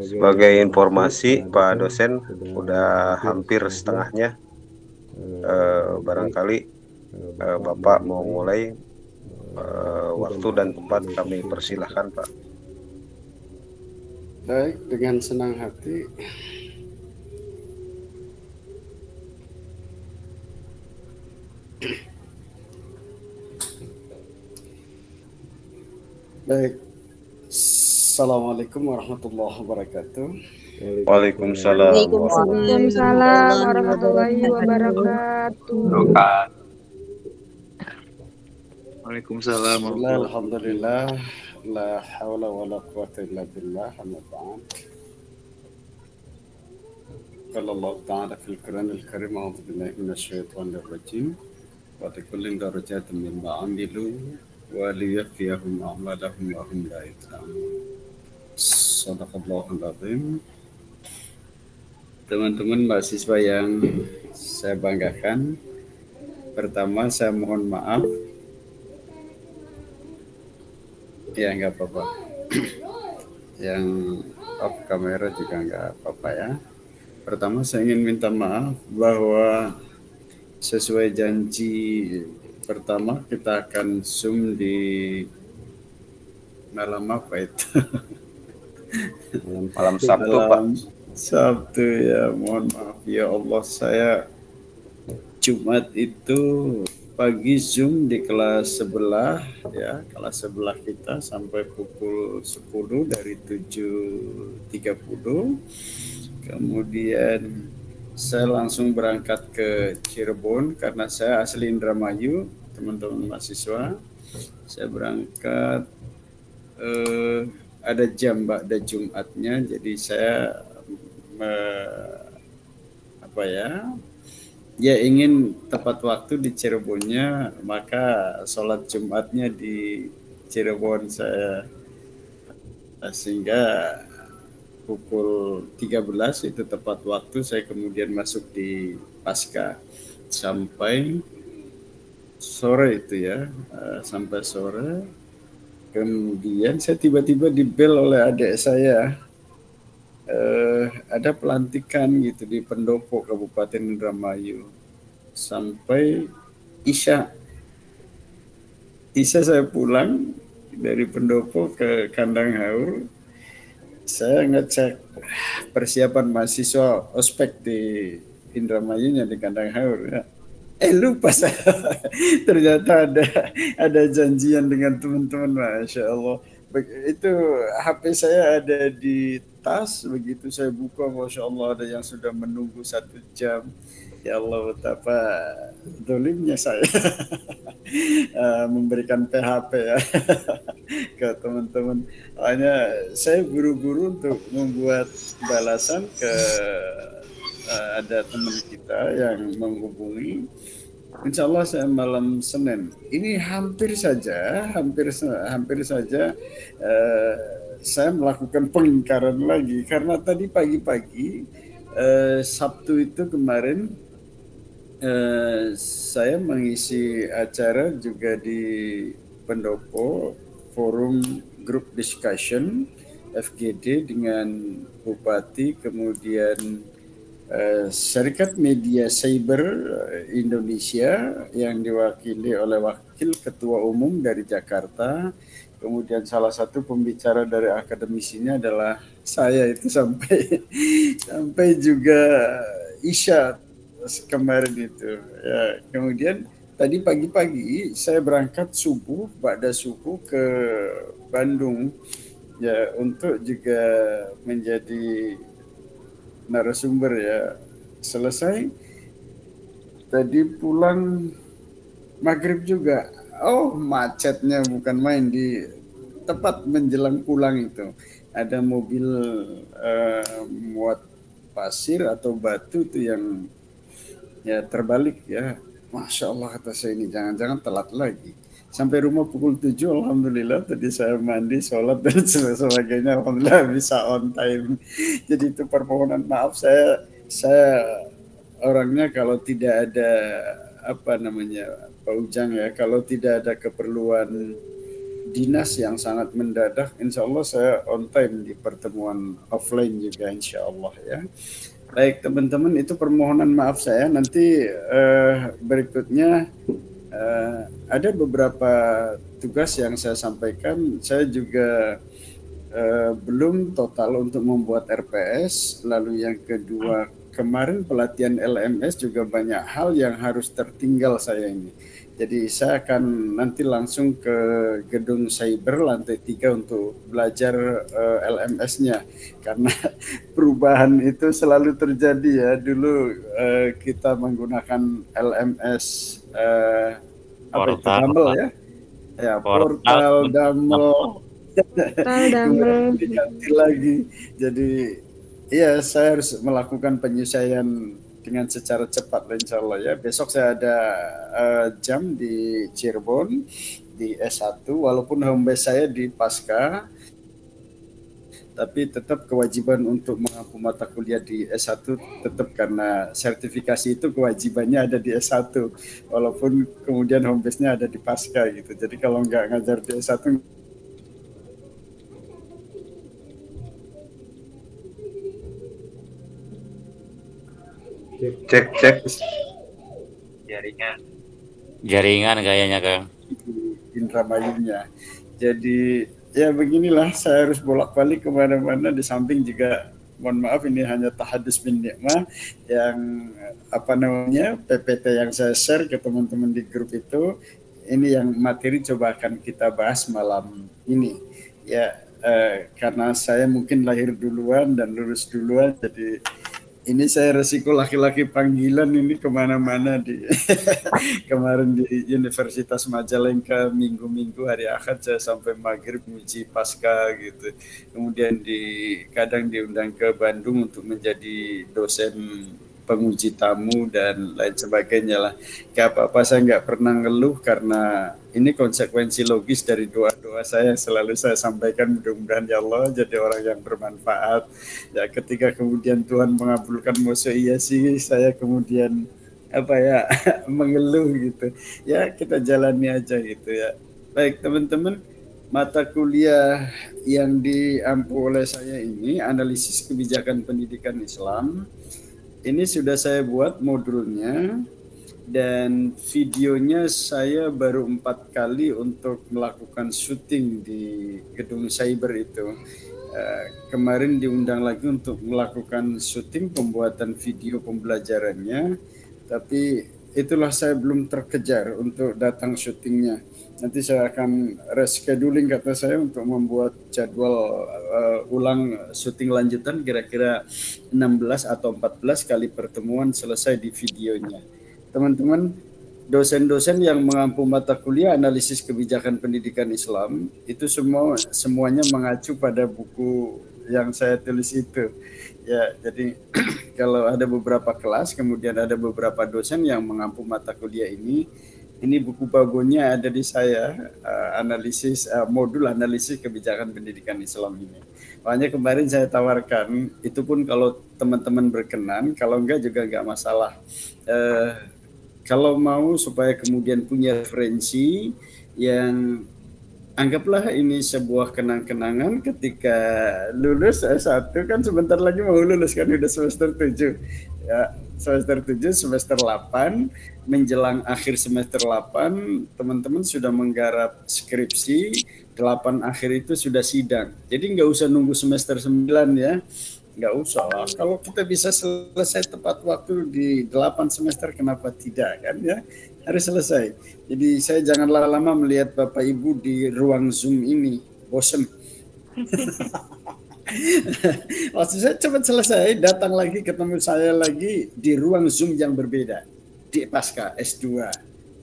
Sebagai informasi, Pak dosen udah hampir setengahnya. Barangkali Bapak mau mulai, waktu dan tempat kami persilahkan, Pak. Baik, dengan senang hati. Baik, Assalamualaikum warahmatullahi wabarakatuh. Waalaikumsalam. Waalaikumsalam warahmatullahi wabarakatuh. Waalaikumsalam. Alhamdulillah, la haula wa la quwata illa billah, amma ba'd. Qala Allah Ta'ala fil Qur'anil Karim, a'udzu billahi minasyaitonir rajim. Wa likullin darajatun mimma 'amilu wa liyuwaffiyahum a'malahum wa hum la yuzlamun. Shadaqallahul azim. Teman-teman mahasiswa yang saya banggakan, pertama saya mohon maaf. Ya nggak apa-apa. Yang off kamera juga nggak apa-apa ya. Pertama saya ingin minta maaf bahwa sesuai janji pertama kita akan Zoom di malam apa itu? Malam Sabtu, Pak. Sabtu ya, mohon maaf ya Allah, saya Jumat itu pagi Zoom di kelas sebelah ya, kelas sebelah kita sampai pukul 10 dari 7.30. Kemudian saya langsung berangkat ke Cirebon karena saya asli Indramayu, teman-teman mahasiswa. Saya berangkat ada jam ada Jumatnya, jadi saya ingin tepat waktu di Cirebonnya, maka sholat Jumatnya di Cirebon saya, sehingga pukul 13 itu tepat waktu saya kemudian masuk di Pasca sampai sore itu ya, sampai sore. Kemudian saya tiba-tiba dibel oleh adik saya, ada pelantikan gitu di Pendopo Kabupaten Indramayu sampai Isya saya pulang dari Pendopo ke Kandang Haur. Saya ngecek persiapan mahasiswa ospek di Indramayunya di Kandang Haur ya. Lupa saya ternyata ada janjian dengan teman-teman, Masya Allah. Itu HP saya ada di tas, begitu saya buka, Masya Allah ada yang sudah menunggu 1 jam. Ya Allah, betapa dolimnya saya memberikan PHP ya ke teman-teman. Hanya saya buru-buru untuk membuat balasan ke ada teman kita yang menghubungi. Insya Allah saya malam Senin. Ini hampir saja saya melakukan pengingkaran lagi karena tadi pagi-pagi Sabtu itu kemarin saya mengisi acara juga di Pendopo, forum group discussion FGD dengan Bupati, kemudian Serikat Media Cyber Indonesia yang diwakili oleh Wakil Ketua Umum dari Jakarta. Kemudian salah satu pembicara dari akademisinya adalah saya, itu sampai juga Isya kemarin itu. Ya, kemudian tadi pagi-pagi saya berangkat ba'da subuh ke Bandung ya untuk juga menjadi narasumber ya. Selesai tadi pulang maghrib juga. Oh, macetnya bukan main di tepat menjelang pulang itu. Ada mobil muat pasir atau batu itu yang ya terbalik ya. Masya Allah, kata saya, ini jangan-jangan telat lagi. Sampai rumah pukul 7, alhamdulillah tadi saya mandi, sholat dan sebagainya, alhamdulillah bisa on time. Jadi itu permohonan maaf, saya orangnya kalau tidak ada Pak Ujang ya, kalau tidak ada keperluan dinas yang sangat mendadak, insya Allah saya on time di pertemuan offline juga insya Allah ya. Baik teman-teman, itu permohonan maaf saya. Nanti berikutnya ada beberapa tugas yang saya sampaikan. Saya juga belum total untuk membuat RPS. Lalu yang kedua, kemarin pelatihan LMS juga banyak hal yang harus tertinggal saya ini. Jadi saya akan nanti langsung ke gedung cyber lantai 3 untuk belajar LMS-nya. Karena perubahan itu selalu terjadi ya. Dulu kita menggunakan LMS apa itu, Dumble ya. Ya, Portal, Dumble. Kemudian diganti lagi. Jadi ya saya harus melakukan penyesuaian dengan secara cepat insya Allah ya. Besok saya ada jam di Cirebon di S1, walaupun home base saya di Pasca, tapi tetap kewajiban untuk mengampu mata kuliah di S1 tetap, karena sertifikasi itu kewajibannya ada di S1 walaupun kemudian home base-nya ada di Pasca gitu. Jadi kalau nggak ngajar di S1 Cek. Jaringan kayaknya Kang. Indramayunya. Jadi ya beginilah, saya harus bolak-balik kemana-mana. Di samping juga mohon maaf ini hanya tahadus bin nikmah yang apa namanya PPT yang saya share ke teman-teman di grup itu. Ini yang materi coba akan kita bahas malam ini ya, karena saya mungkin lahir duluan dan lulus duluan, jadi ini saya resiko laki-laki panggilan ini kemana-mana di kemarin di Universitas Majalengka minggu-minggu hari Ahad saya sampai maghrib uji pasca gitu, kemudian kadang diundang ke Bandung untuk menjadi dosen penguji tamu dan lain sebagainya lah. Gak apa-apa, saya nggak pernah ngeluh karena ini konsekuensi logis dari doa-doa saya yang selalu saya sampaikan. Mudah-mudahan ya Allah jadi orang yang bermanfaat. Ya ketika kemudian Tuhan mengabulkan, maksud iya sih saya kemudian apa ya mengeluh gitu. Ya kita jalani aja gitu ya. Baik teman-teman, mata kuliah yang diampu oleh saya ini analisis kebijakan pendidikan Islam. Ini sudah saya buat modulnya dan videonya saya baru 4 kali untuk melakukan syuting di gedung cyber itu. Kemarin diundang lagi untuk melakukan syuting pembuatan video pembelajarannya, tapi itulah saya belum terkejar untuk datang syutingnya. Nanti saya akan rescheduling kata saya untuk membuat jadwal ulang syuting lanjutan kira-kira 16 atau 14 kali pertemuan selesai di videonya. Teman-teman, dosen-dosen yang mengampu mata kuliah analisis kebijakan pendidikan Islam itu semuanya mengacu pada buku yang saya tulis itu. Ya, jadi kalau ada beberapa kelas, kemudian ada beberapa dosen yang mengampu mata kuliah ini buku bagonya ada di saya, modul analisis kebijakan pendidikan Islam ini. Makanya kemarin saya tawarkan, itu pun kalau teman-teman berkenan, kalau enggak juga enggak masalah. Kalau mau supaya kemudian punya referensi yang anggaplah ini sebuah kenang-kenangan ketika lulus S1, kan sebentar lagi mau lulus kan, udah semester 7 ya, semester 7, semester 8, menjelang akhir semester 8 teman-teman sudah menggarap skripsi, 8 akhir itu sudah sidang, jadi nggak usah nunggu semester 9 ya, nggak usah. Kalau kita bisa selesai tepat waktu di 8 semester, kenapa tidak kan ya, harus selesai. Jadi saya jangan lama-lama melihat Bapak Ibu di ruang Zoom ini, bosen. Maksud saya cepat selesai, datang lagi ketemu saya lagi di ruang Zoom yang berbeda, di Pasca S2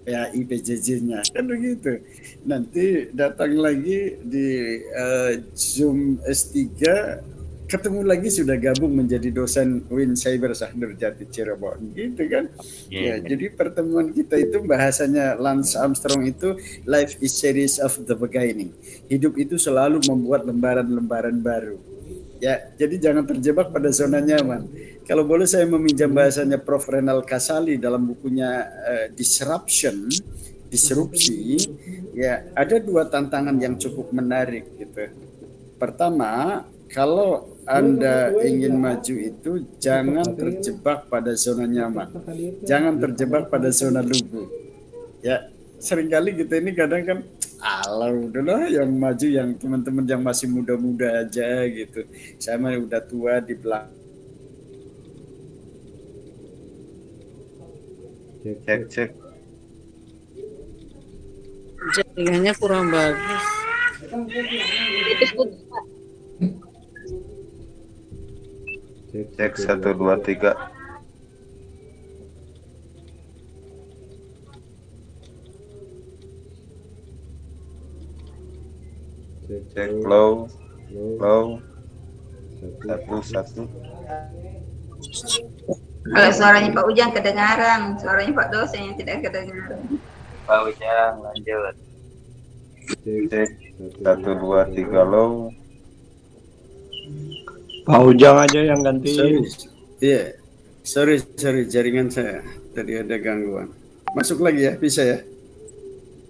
ya IPJJ-nya kan begitu. Nanti datang lagi di Zoom S3, ketemu lagi sudah gabung menjadi dosen Win Cyber Nurjati Cirebon gitu kan. Ya, jadi pertemuan kita itu bahasanya Lance Armstrong itu life is series of the beginning. Hidup itu selalu membuat lembaran-lembaran baru. Ya, jadi jangan terjebak pada zona nyaman. Kalau boleh saya meminjam bahasanya Prof. Renal Kasali dalam bukunya Disrupsi, Ya, ada dua tantangan yang cukup menarik gitu. Pertama, kalau Anda ingin maju itu jangan terjebak pada zona nyaman. Jangan terjebak pada zona lugu. Ya, seringkali kita ini kadang kan alah udahlah yang maju yang teman-teman yang masih muda-muda aja gitu. Saya mah udah tua di belakang. Cek. Jaringannya kurang bagus. Cek 1 2 3. Cek low. 1. Kalau suaranya Pak Ujang kedengaran, suaranya Pak dosen yang tidak kedengaran. Pak Ujang lanjut. Cek 1 2 3 low. Pak Ujang aja yang gantiin. Iya, sorry jaringan saya tadi ada gangguan. Masuk lagi ya, bisa ya?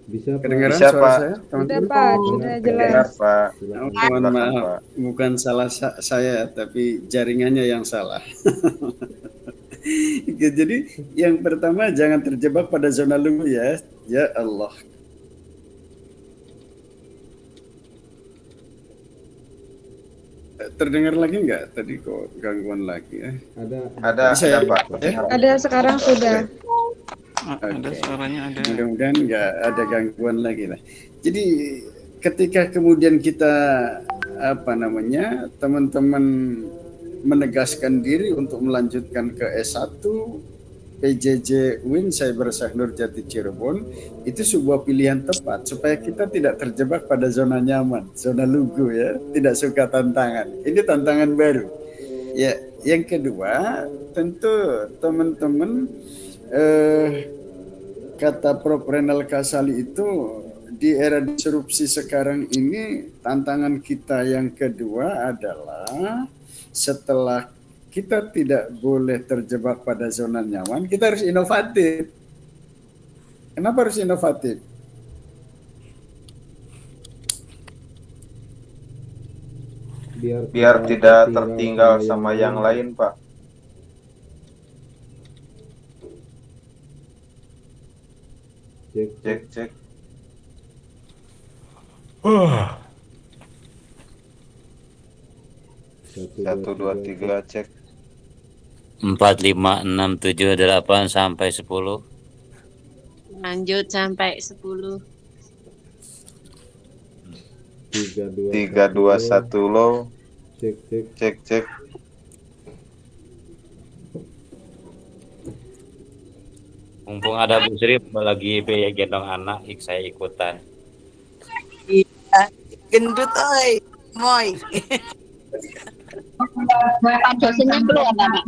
Bisa Kedengaran Bisa, suara Pak. saya? Sudah Pak, sudah jelas. Benar, Pak. Mohon Silakan, maaf, Pak. bukan salah saya, tapi jaringannya yang salah. Jadi yang pertama jangan terjebak pada zona lugu ya. Ya Allah. Terdengar lagi nggak? Tadi kok gangguan lagi ya? Ada Bisa ya, Pak. Ada sekarang sudah. Ada suaranya ada. Mudah-mudahan nggak ada gangguan lagi lah. Jadi ketika kemudian kita teman-teman menegaskan diri untuk melanjutkan ke S1 PJJ UIN Cyber Nur Jati Cirebon, itu sebuah pilihan tepat supaya kita tidak terjebak pada zona nyaman, zona lugu ya, tidak suka tantangan. Ini tantangan baru. Ya, yang kedua tentu teman-teman kata Prof. Renal Kasali itu di era disrupsi sekarang ini tantangan kita yang kedua adalah setelah kita tidak boleh terjebak pada zona nyaman, kita harus inovatif. Kenapa harus inovatif? Biar tidak tertinggal sama yang lain, Pak. Cek. 1 2 3 cek. 4, 5, 6, 7, 8 sampai 10. Lanjut sampai 10. 3 2 1 low. Cek. Mumpung ada Bu Sri lagi gendong anak, saya ikutan. Iya, gendut oi, moy. Pak dosennya belum Pak.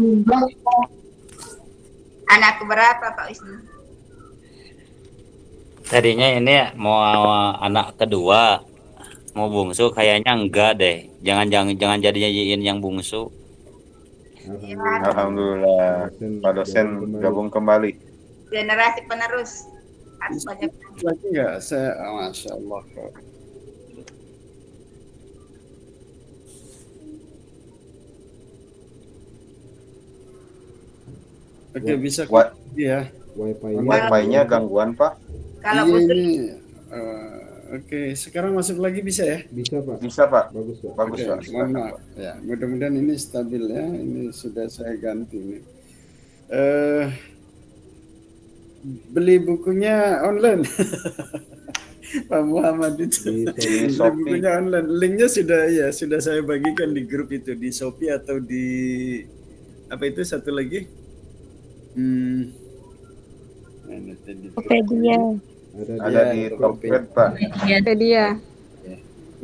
Anak berapa Pak Wisnu? Tadinya ini mau anak kedua, mau bungsu kayaknya enggak deh. Jangan jadiin yang bungsu. Alhamdulillah, Pak dosen gabung kembali. Generasi penerus harus banyak. Lagi nggak? Saya, Masya Allah. Oke, bisa ya. Wi-Fi-nya gangguan, Pak. Kalau Iya, Putri ini, oke, sekarang masuk lagi bisa ya? Bisa, Pak. Bagus, Bagus, Pak. mohon maaf. Ya, mudah-mudahan ini stabil ya. Ini sudah saya ganti nih. Beli bukunya online. Pak Muhammad itu beli bukunya online. Linknya sudah saya bagikan di grup itu di Shopee atau di apa itu satu lagi? Tokopedia. Ada di Tokped, Pak. Tokopedia.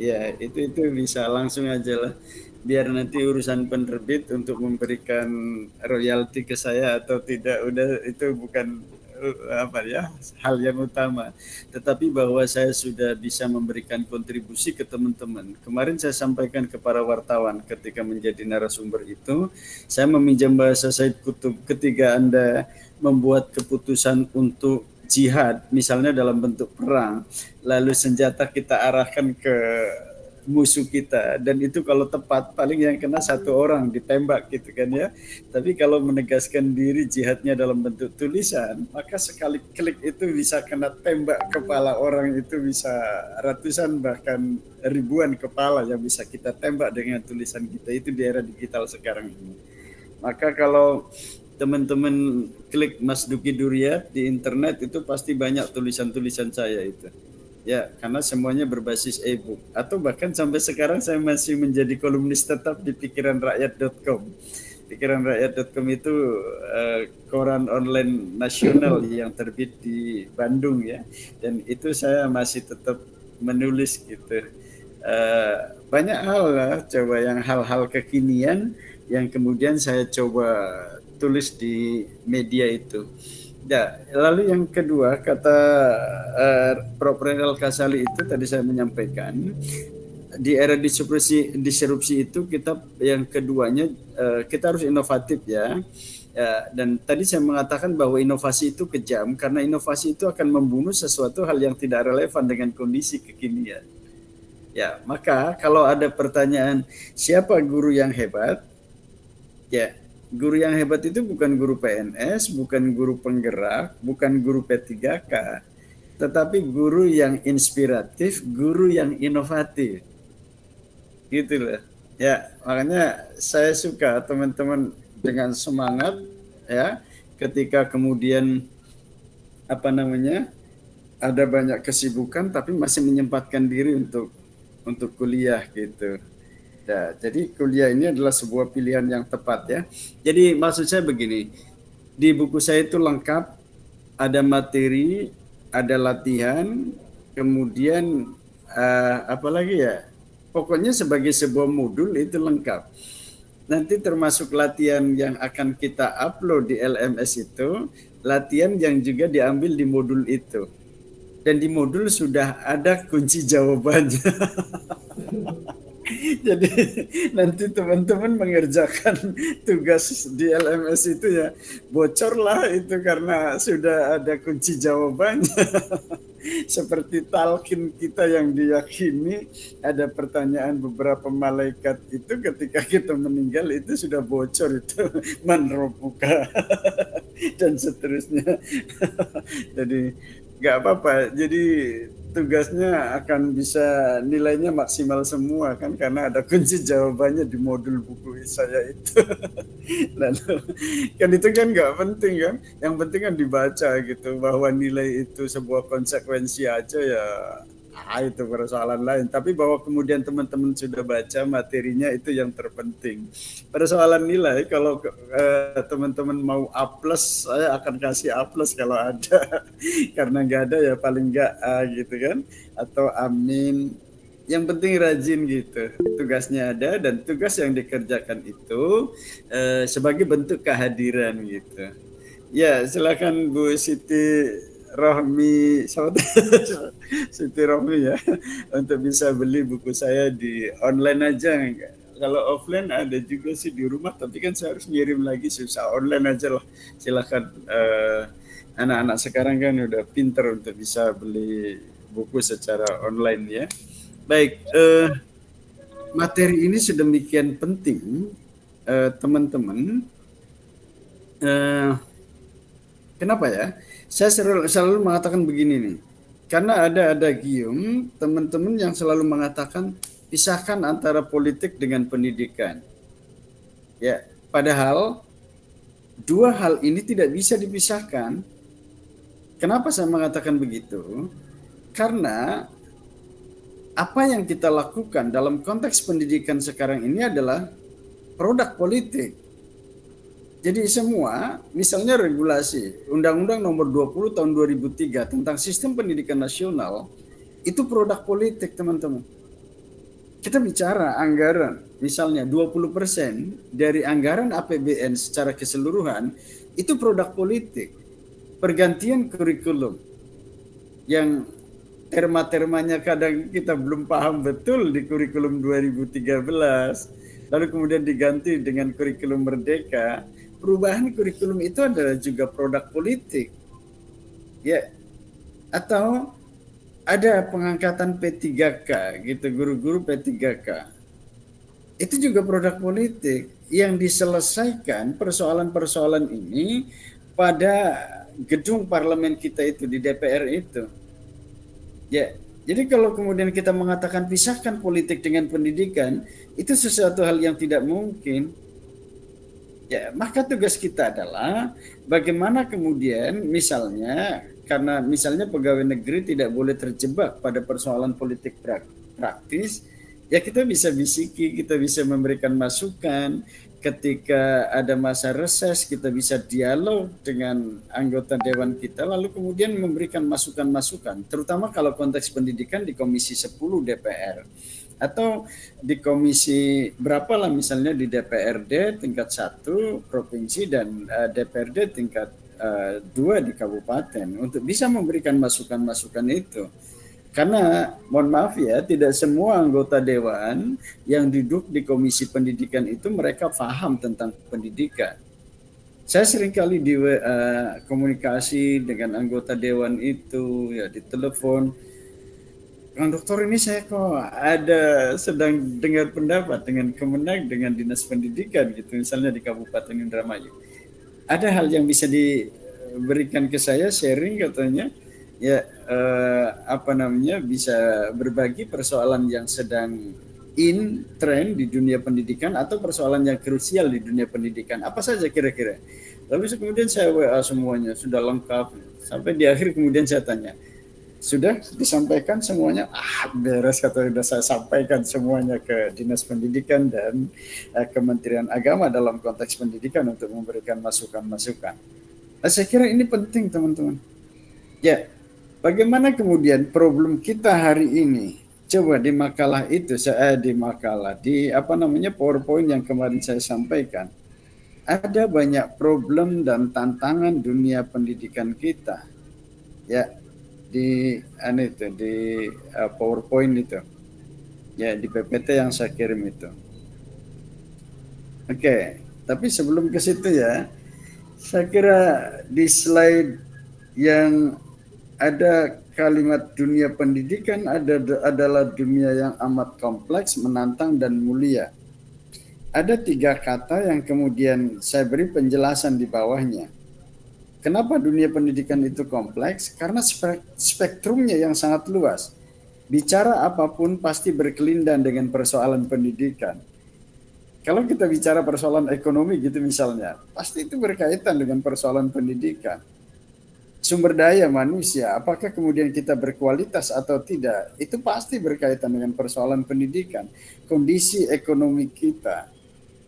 Ya, itu bisa langsung aja lah. Biar nanti urusan penerbit untuk memberikan royalti ke saya atau tidak, udah itu bukan hal yang utama, tetapi bahwa saya sudah bisa memberikan kontribusi ke teman-teman. Kemarin saya sampaikan ke para wartawan ketika menjadi narasumber itu, saya meminjam bahasa Said Kutub ketika Anda membuat keputusan untuk jihad, misalnya dalam bentuk perang, lalu senjata kita arahkan ke musuh kita, dan itu kalau tepat paling yang kena satu orang ditembak gitu kan ya. Tapi kalau menegaskan diri jihadnya dalam bentuk tulisan, maka sekali klik itu bisa kena tembak kepala orang, itu bisa ratusan bahkan ribuan kepala yang bisa kita tembak dengan tulisan kita. Itu di era digital sekarang ini. Maka kalau teman-teman klik Mas Duki Duryat di internet, itu pasti banyak tulisan-tulisan saya itu. Ya, karena semuanya berbasis e-book. Atau bahkan sampai sekarang saya masih menjadi kolumnis tetap di pikiranrakyat.com. Pikiranrakyat.com itu koran online nasional yang terbit di Bandung ya. Dan itu saya masih tetap menulis gitu. Banyak hal lah, coba yang hal-hal kekinian yang kemudian saya coba tulis di media itu. Ya, lalu yang kedua, kata Prof. Renal Kasali itu tadi saya menyampaikan, di era disrupsi itu kita yang keduanya kita harus inovatif ya. Dan tadi saya mengatakan bahwa inovasi itu kejam karena inovasi itu akan membunuh sesuatu hal yang tidak relevan dengan kondisi kekinian. Ya, maka kalau ada pertanyaan siapa guru yang hebat? Ya, guru yang hebat itu bukan guru PNS, bukan guru penggerak, bukan guru P3K, tetapi guru yang inspiratif, guru yang inovatif. Gitu loh. Ya, makanya saya suka teman-teman dengan semangat ya, ketika kemudian ada banyak kesibukan tapi masih menyempatkan diri untuk kuliah gitu. Ya, jadi kuliah ini adalah sebuah pilihan yang tepat ya. Jadi maksud saya begini, di buku saya itu lengkap, ada materi, ada latihan, kemudian apa lagi ya, pokoknya sebagai sebuah modul itu lengkap. Nanti termasuk latihan yang akan kita upload di LMS itu, latihan yang juga diambil di modul itu. Dan di modul sudah ada kunci jawabannya. Jadi nanti teman-teman mengerjakan tugas di LMS itu ya bocorlah itu karena sudah ada kunci jawabannya. Seperti talqin kita yang diyakini ada pertanyaan beberapa malaikat itu ketika kita meninggal itu sudah bocor itu man rabbuka dan seterusnya. Jadi nggak apa-apa. Jadi tugasnya akan bisa nilainya maksimal semua kan karena ada kunci jawabannya di modul buku saya itu. Lalu kan itu kan nggak penting kan, yang penting kan dibaca gitu, bahwa nilai itu sebuah konsekuensi aja ya itu persoalan lain, tapi bahwa kemudian teman-teman sudah baca materinya itu yang terpenting. Persoalan nilai kalau teman-teman mau A+, saya akan kasih A+ kalau ada. Karena nggak ada ya paling nggak A gitu kan, atau amin. Yang penting rajin gitu, tugasnya ada dan tugas yang dikerjakan itu sebagai bentuk kehadiran gitu. Ya silakan Bu Siti Rohmi, Siti Rohmi ya, untuk bisa beli buku saya di online aja. Kalau offline ada juga sih di rumah, tapi kan saya harus ngirim lagi, susah. Online aja lah. Silakan, anak-anak sekarang kan udah pinter untuk bisa beli buku secara online ya. Baik, materi ini sedemikian penting, teman-teman. Kenapa ya? Saya selalu mengatakan begini nih, karena ada adagium teman-teman yang selalu mengatakan pisahkan antara politik dengan pendidikan. Ya, padahal dua hal ini tidak bisa dipisahkan. Kenapa saya mengatakan begitu? Karena apa yang kita lakukan dalam konteks pendidikan sekarang ini adalah produk politik. Jadi semua, misalnya regulasi Undang-Undang Nomor 20 Tahun 2003 tentang Sistem Pendidikan Nasional, itu produk politik, teman-teman. Kita bicara anggaran, misalnya 20% dari anggaran APBN secara keseluruhan, itu produk politik. Pergantian kurikulum yang terma-termanya kadang kita belum paham betul di kurikulum 2013, lalu kemudian diganti dengan kurikulum Merdeka. Perubahan kurikulum itu adalah juga produk politik. Ya, Atau ada pengangkatan P3K gitu, guru-guru P3K. Itu juga produk politik yang diselesaikan persoalan-persoalan ini pada gedung parlemen kita itu, di DPR itu. Ya, jadi kalau kemudian kita mengatakan pisahkan politik dengan pendidikan, itu sesuatu hal yang tidak mungkin. Ya, maka tugas kita adalah bagaimana kemudian misalnya, karena misalnya pegawai negeri tidak boleh terjebak pada persoalan politik praktis, ya kita bisa bisiki, kita bisa memberikan masukan. Ketika ada masa reses, kita bisa dialog dengan anggota dewan kita, lalu kemudian memberikan masukan-masukan, terutama kalau konteks pendidikan di Komisi 10 DPR, atau di komisi berapa lah, misalnya di DPRD tingkat 1 provinsi dan DPRD tingkat 2 di kabupaten, untuk bisa memberikan masukan-masukan itu. Karena mohon maaf ya, tidak semua anggota dewan yang duduk di komisi pendidikan itu mereka paham tentang pendidikan. Saya seringkali di komunikasi dengan anggota dewan itu, ya di telepon, Kang Dokter, ini saya kok ada sedang dengar pendapat dengan Kemenag, dengan Dinas Pendidikan gitu, misalnya di Kabupaten Indramayu. Ada hal yang bisa diberikan ke saya, sharing katanya, ya bisa berbagi persoalan yang sedang in trend di dunia pendidikan atau persoalan yang krusial di dunia pendidikan, apa saja kira-kira. Lalu kemudian saya WA semuanya, sudah lengkap, sampai di akhir kemudian saya tanya, sudah disampaikan semuanya? Beres, kata, sudah saya sampaikan semuanya ke Dinas Pendidikan dan Kementerian Agama dalam konteks pendidikan untuk memberikan masukan-masukan. Saya kira ini penting, teman-teman. Ya, bagaimana kemudian problem kita hari ini? Coba di makalah itu, PowerPoint yang kemarin saya sampaikan, ada banyak problem dan tantangan dunia pendidikan kita. Ya, di PowerPoint itu, ya di PPT yang saya kirim itu. Oke, tapi sebelum ke situ ya, saya kira di slide yang ada kalimat dunia pendidikan adalah dunia yang amat kompleks, menantang, dan mulia. Ada 3 kata yang kemudian saya beri penjelasan di bawahnya. Kenapa dunia pendidikan itu kompleks? Karena spektrumnya yang sangat luas. Bicara apapun pasti berkelindan dengan persoalan pendidikan. Kalau kita bicara persoalan ekonomi gitu misalnya, pasti itu berkaitan dengan persoalan pendidikan. Sumber daya manusia, apakah kemudian kita berkualitas atau tidak, itu pasti berkaitan dengan persoalan pendidikan. Kondisi ekonomi kita,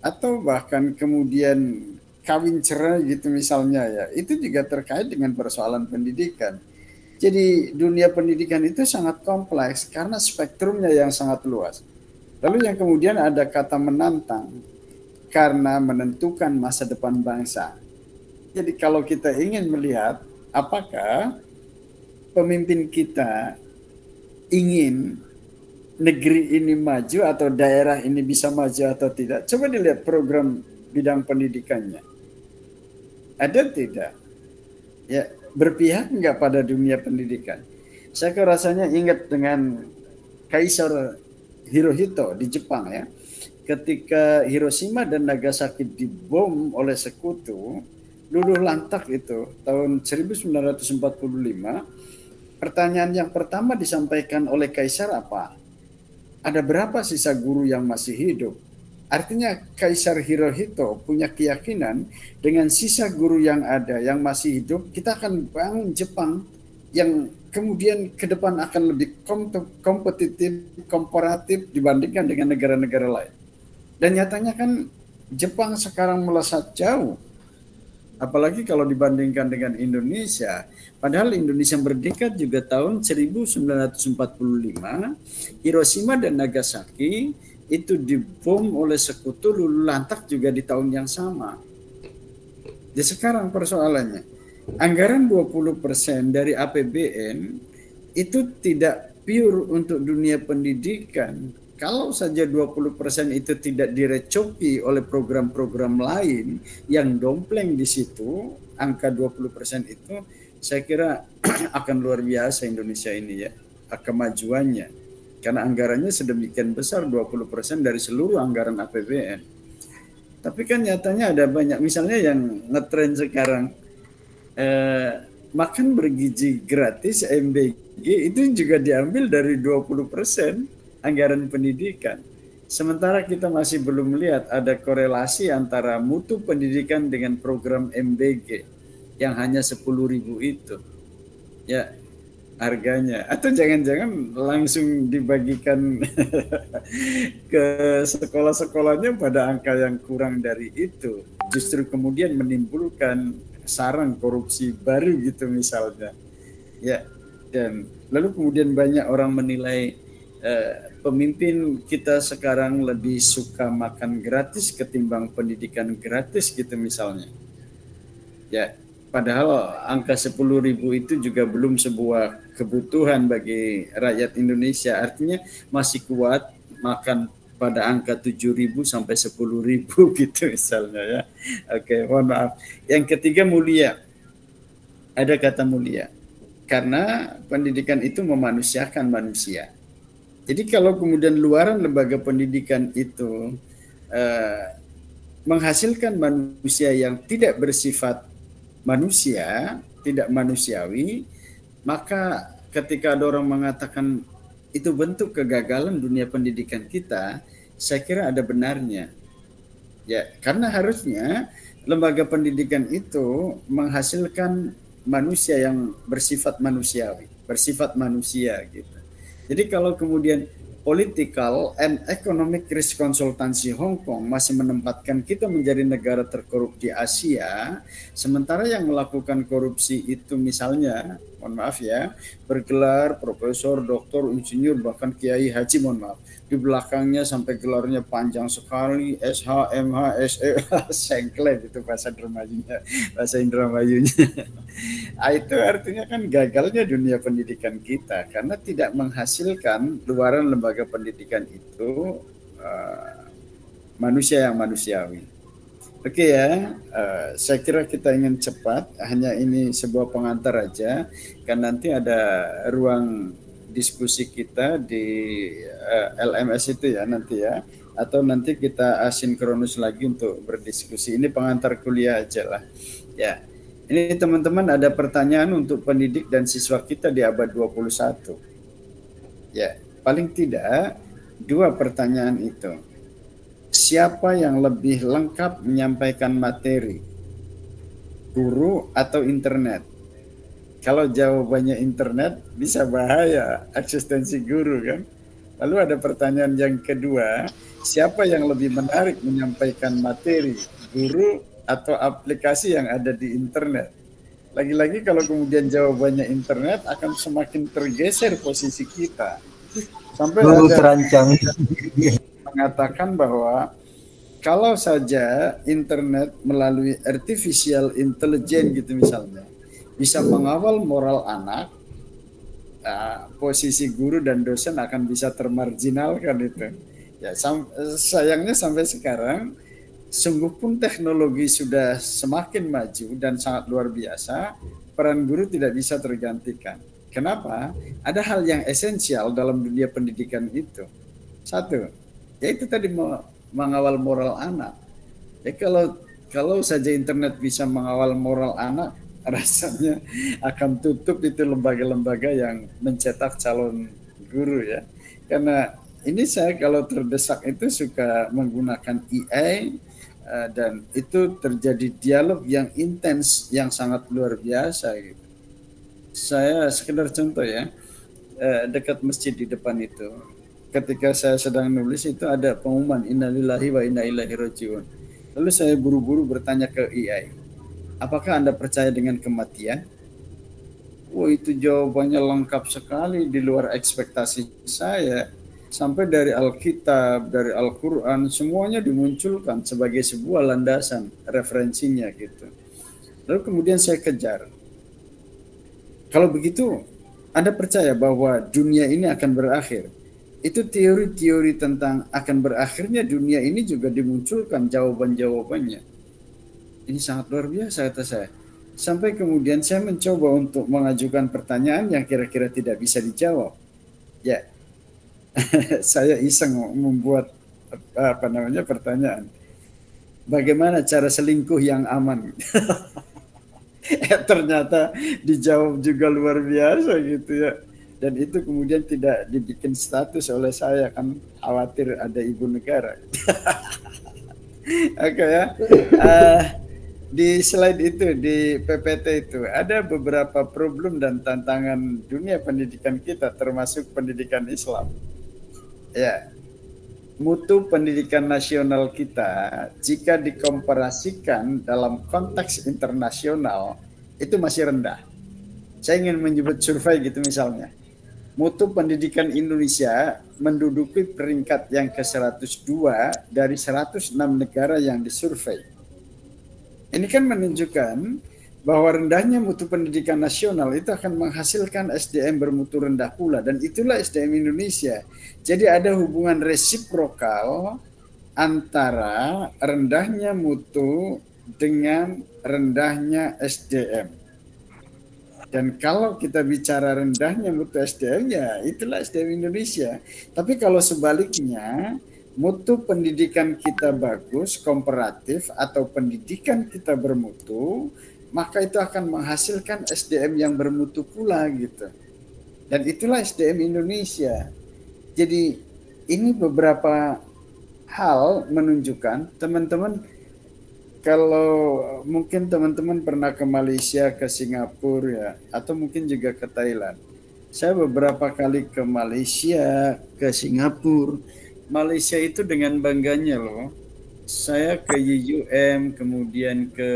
atau bahkan kemudian kawin cerai gitu misalnya ya, itu juga terkait dengan persoalan pendidikan. Jadi dunia pendidikan itu sangat kompleks karena spektrumnya yang sangat luas. Lalu yang kemudian ada kata menantang, karena menentukan masa depan bangsa. Jadi kalau kita ingin melihat apakah pemimpin kita ingin negeri ini maju atau daerah ini bisa maju atau tidak, coba dilihat program bidang pendidikannya. Ada tidak? Ya, berpihak enggak pada dunia pendidikan? Saya rasanya ingat dengan Kaisar Hirohito di Jepang ya. Ketika Hiroshima dan Nagasaki dibom oleh sekutu, luluh lantak itu tahun 1945, pertanyaan yang pertama disampaikan oleh Kaisar apa? Ada berapa sisa guru yang masih hidup? Artinya Kaisar Hirohito punya keyakinan dengan sisa guru yang ada, yang masih hidup, kita akan bangun Jepang yang kemudian ke depan akan lebih kompetitif, komparatif dibandingkan dengan negara-negara lain. Dan nyatanya kan Jepang sekarang melesat jauh. Apalagi kalau dibandingkan dengan Indonesia. Padahal Indonesia merdeka juga tahun 1945, Hiroshima dan Nagasaki itu dibom oleh sekutu, luluh lantak juga di tahun yang sama. Jadi sekarang persoalannya, anggaran 20% dari APBN itu tidak pure untuk dunia pendidikan. Kalau saja 20% itu tidak direcoki oleh program-program lain yang dompleng di situ, angka 20% itu saya kira akan luar biasa Indonesia ini ya, kemajuannya. Karena anggarannya sedemikian besar, 20% dari seluruh anggaran APBN. Tapi kan nyatanya ada banyak, misalnya yang ngetren sekarang, makan bergizi gratis MBG itu juga diambil dari 20% anggaran pendidikan. Sementara kita masih belum melihat ada korelasi antara mutu pendidikan dengan program MBG yang hanya 10.000 itu. Ya, harganya. Atau jangan-jangan langsung dibagikan ke sekolah-sekolahnya pada angka yang kurang dari itu. Justru kemudian menimbulkan sarang korupsi baru gitu misalnya. Ya, dan lalu kemudian banyak orang menilai pemimpin kita sekarang lebih suka makan gratis ketimbang pendidikan gratis gitu misalnya. Ya, padahal angka 10.000 itu juga belum sebuah kebutuhan bagi rakyat Indonesia. Artinya masih kuat makan pada angka 7.000 sampai 10.000 gitu misalnya ya. Oke, mohon maaf. Yang ketiga mulia. Ada kata mulia. Karena pendidikan itu memanusiakan manusia. Jadi kalau kemudian luaran lembaga pendidikan itu menghasilkan manusia yang tidak bersifat manusia, tidak manusiawi, maka ketika ada orang mengatakan itu bentuk kegagalan dunia pendidikan kita, saya kira ada benarnya. Ya, karena harusnya lembaga pendidikan itu menghasilkan manusia yang bersifat manusiawi, bersifat manusia gitu. Jadi kalau kemudian Political and Economic Risk Consultancy Hong Kong masih menempatkan kita menjadi negara terkorup di Asia, sementara yang melakukan korupsi itu misalnya, mohon maaf ya, bergelar profesor, doktor, insinyur, bahkan kiai haji, mohon maaf, di belakangnya sampai gelarnya panjang sekali, SH, MH, SE, sengkle gitu bahasa Indramayunya, bahasa Indramayunya. Itu artinya kan gagalnya dunia pendidikan kita karena tidak menghasilkan luaran lembaga pendidikan itu manusia yang manusiawi. Oke ya, saya kira kita ingin cepat, hanya ini sebuah pengantar aja, kan nanti ada ruang diskusi kita di LMS itu ya nanti ya, atau nanti kita asinkronus lagi untuk berdiskusi. Ini pengantar kuliah aja lah. Ya, ini teman-teman ada pertanyaan untuk pendidik dan siswa kita di abad 21. Ya, paling tidak 2 pertanyaan itu. Siapa yang lebih lengkap menyampaikan materi? Guru atau internet? Kalau jawabannya internet bisa bahaya eksistensi guru kan. Lalu ada pertanyaan yang kedua, siapa yang lebih menarik menyampaikan materi? Guru atau aplikasi yang ada di internet? Lagi-lagi kalau kemudian jawabannya internet akan semakin tergeser posisi kita. Sampai ada terancam mengatakan bahwa kalau saja internet melalui artificial intelligence gitu misalnya bisa mengawal moral anak, posisi guru dan dosen akan bisa termarginalkan itu. Ya, sayangnya sampai sekarang sungguh pun teknologi sudah semakin maju dan sangat luar biasa, peran guru tidak bisa tergantikan. Kenapa? Ada hal yang esensial dalam dunia pendidikan itu. Satu, yaitu tadi mengawal moral anak. Ya kalau saja internet bisa mengawal moral anak, rasanya akan tutup itu lembaga-lembaga yang mencetak calon guru ya. Karena ini saya kalau terdesak itu suka menggunakan AI dan itu terjadi dialog yang intens yang sangat luar biasa gitu. Saya sekedar contoh ya, dekat masjid di depan itu, ketika saya sedang nulis itu ada pengumuman innalillahi wa inna ilaihi rajiun. Lalu saya buru-buru bertanya ke AI, apakah Anda percaya dengan kematian? Wah, itu jawabannya lengkap sekali di luar ekspektasi saya. Sampai dari Alkitab, dari Al-Quran, semuanya dimunculkan sebagai sebuah landasan referensinya gitu. Lalu kemudian saya kejar. Kalau begitu, Anda percaya bahwa dunia ini akan berakhir? itu teori-teori tentang akan berakhirnya dunia ini juga dimunculkan jawaban-jawabannya. Ini sangat luar biasa kata saya. Sampai kemudian saya mencoba untuk mengajukan pertanyaan yang kira-kira tidak bisa dijawab. Ya, saya iseng membuat pertanyaan. Bagaimana cara selingkuh yang aman? Ternyata dijawab juga luar biasa gitu ya. Dan itu kemudian tidak dibikin status oleh saya, kan khawatir ada ibu negara. Oke ya. Di slide itu, di PPT itu ada beberapa problem dan tantangan dunia pendidikan kita, termasuk pendidikan Islam. Ya, mutu pendidikan nasional kita jika dikomparasikan dalam konteks internasional itu masih rendah. Saya ingin menyebut survei gitu misalnya. Mutu pendidikan Indonesia menduduki peringkat yang ke-102 dari 106 negara yang disurvei. Ini kan menunjukkan bahwa rendahnya mutu pendidikan nasional itu akan menghasilkan SDM bermutu rendah pula, dan itulah SDM Indonesia. Jadi ada hubungan resiprokal antara rendahnya mutu dengan rendahnya SDM. Dan kalau kita bicara rendahnya mutu SDM, ya itulah SDM Indonesia. Tapi kalau sebaliknya, mutu pendidikan kita bagus, komparatif, atau pendidikan kita bermutu, maka itu akan menghasilkan SDM yang bermutu pula gitu. Dan itulah SDM Indonesia. Jadi ini beberapa hal menunjukkan teman-teman, kalau mungkin teman-teman pernah ke Malaysia, ke Singapura ya, atau mungkin juga ke Thailand. Saya beberapa kali ke Malaysia, ke Singapura. Malaysia itu dengan bangganya loh. Saya ke UUM, kemudian ke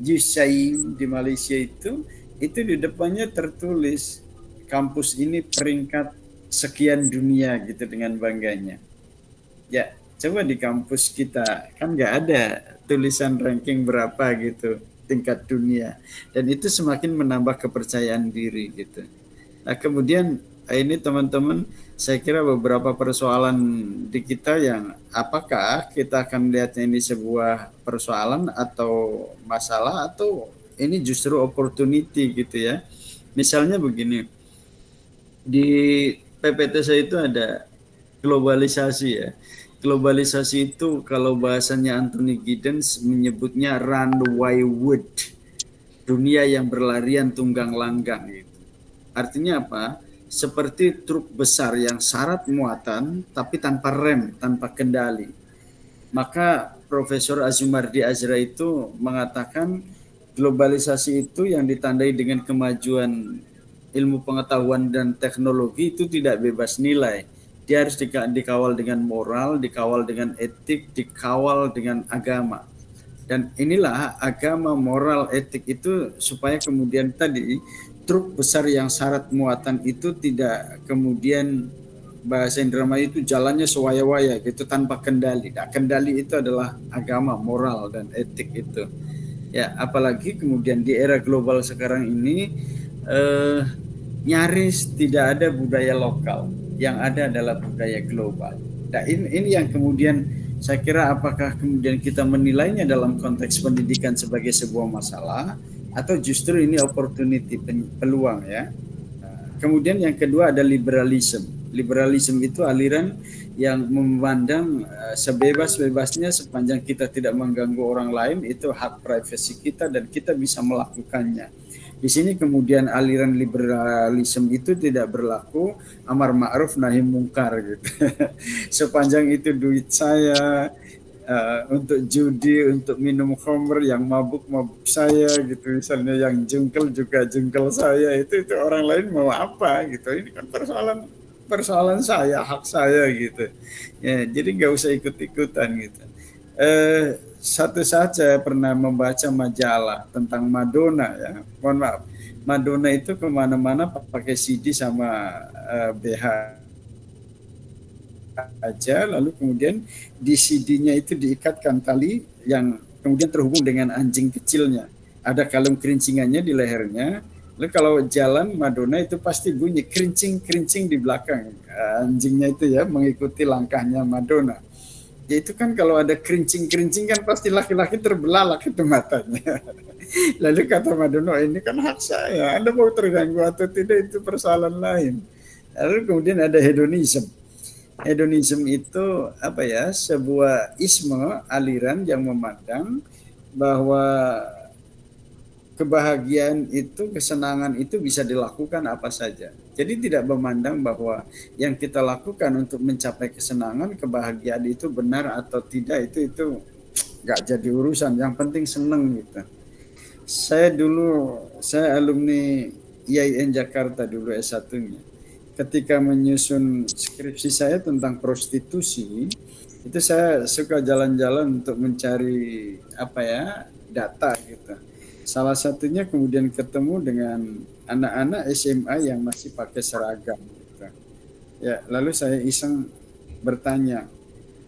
USAID di Malaysia itu di depannya tertulis kampus ini peringkat sekian dunia gitu dengan bangganya. Ya, coba di kampus kita kan nggak ada tulisan ranking berapa gitu tingkat dunia, dan itu semakin menambah kepercayaan diri gitu. Nah kemudian ini teman-teman, saya kira beberapa persoalan di kita yang apakah kita akan melihatnya ini sebuah persoalan atau masalah, atau ini justru opportunity gitu ya. Misalnya begini, di PPT saya itu ada globalisasi ya. Globalisasi itu kalau bahasanya Anthony Giddens menyebutnya runaway wood, dunia yang berlarian tunggang langgang gitu. Artinya apa? Seperti truk besar yang syarat muatan tapi tanpa rem, tanpa kendali. Maka Profesor Azumardi Azra itu mengatakan globalisasi itu yang ditandai dengan kemajuan ilmu pengetahuan dan teknologi itu tidak bebas nilai. Dia harus dikawal dengan moral, dikawal dengan etik, dikawal dengan agama. Dan inilah agama, moral, etik itu supaya kemudian tadi truk besar yang syarat muatan itu tidak kemudian bahasa Indramayu itu jalannya sewaya-waya gitu tanpa kendali. Nah, kendali itu adalah agama, moral, dan etik itu. Ya, apalagi kemudian di era global sekarang ini nyaris tidak ada budaya lokal. Yang ada adalah budaya global. Nah, ini yang kemudian saya kira apakah kemudian kita menilainya dalam konteks pendidikan sebagai sebuah masalah atau justru ini opportunity, peluang ya. Kemudian yang kedua ada liberalisme. Liberalisme itu aliran yang memandang sebebas-bebasnya sepanjang kita tidak mengganggu orang lain, itu hak privasi kita dan kita bisa melakukannya. Di sini kemudian aliran liberalisme itu tidak berlaku amar ma'ruf nahi mungkar gitu. Sepanjang itu duit saya untuk judi, untuk minum khamr, yang mabuk saya gitu, misalnya yang jengkel juga jengkel saya, itu orang lain mau apa gitu. Ini kan persoalan saya, hak saya gitu. Ya, jadi nggak usah ikut-ikutan gitu. Satu saat saya pernah membaca majalah tentang Madonna ya. Mohon maaf, Madonna itu kemana-mana pakai CD sama BH aja, lalu kemudian di CD-nya itu diikatkan tali yang kemudian terhubung dengan anjing kecilnya. Ada kalung kerincingannya di lehernya, Lalu kalau jalan Madonna itu pasti bunyi kerincing di belakang. Anjingnya itu ya mengikuti langkahnya Madonna. Ya itu kan kalau ada kerincing kan pasti laki-laki terbelalak itu matanya. Lalu kata Madonna, ini kan hak saya, Anda mau terganggu atau tidak itu persoalan lain. Lalu kemudian ada hedonism. Hedonism itu apa ya, sebuah isme, aliran yang memandang bahwa kebahagiaan itu, kesenangan itu bisa dilakukan apa saja. Jadi tidak memandang bahwa yang kita lakukan untuk mencapai kesenangan, kebahagiaan itu benar atau tidak, itu nggak jadi urusan. Yang penting seneng gitu. Saya alumni IAIN Jakarta dulu S1-nya. Ketika menyusun skripsi saya tentang prostitusi, itu saya suka jalan-jalan untuk mencari data gitu. Salah satunya kemudian ketemu dengan anak-anak SMA yang masih pakai seragam gitu. Ya, lalu saya iseng bertanya,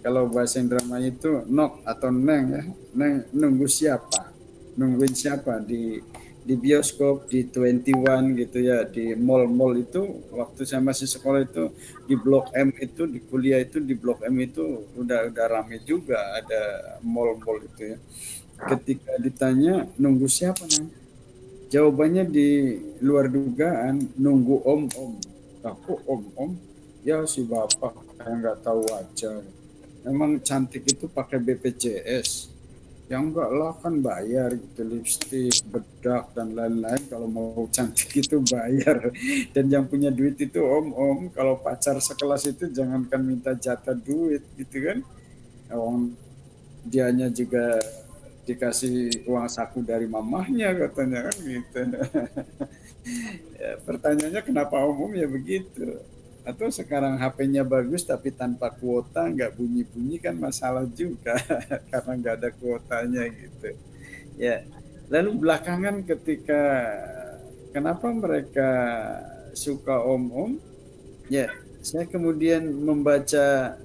kalau bahasa Indramayu itu nok atau neng ya, neng nunggu siapa? Nungguin siapa di bioskop, di 21 gitu ya, di mall-mall itu waktu saya masih sekolah itu di Blok M itu, di kuliah itu di Blok M itu udah ramai juga ada mall-mall itu ya. Ketika ditanya nunggu siapa nih? Jawabannya di luar dugaan, nunggu om-om. Aku om-om? Ya si bapak kayak nggak tahu aja. Memang cantik itu pakai BPJS. Ya enggak lah, kan bayar gitu, lipstik, bedak dan lain-lain. Kalau mau cantik itu bayar. Dan yang punya duit itu om-om. Kalau pacar sekelas itu jangankan minta jatah duit gitu kan. Dianya juga dikasih uang saku dari mamahnya katanya kan gitu. Ya, pertanyaannya kenapa umum ya begitu. Atau sekarang HP-nya bagus tapi tanpa kuota, nggak bunyi-bunyi kan masalah juga karena nggak ada kuotanya gitu. Ya, lalu belakangan ketika kenapa mereka suka om-om? Ya, saya kemudian membaca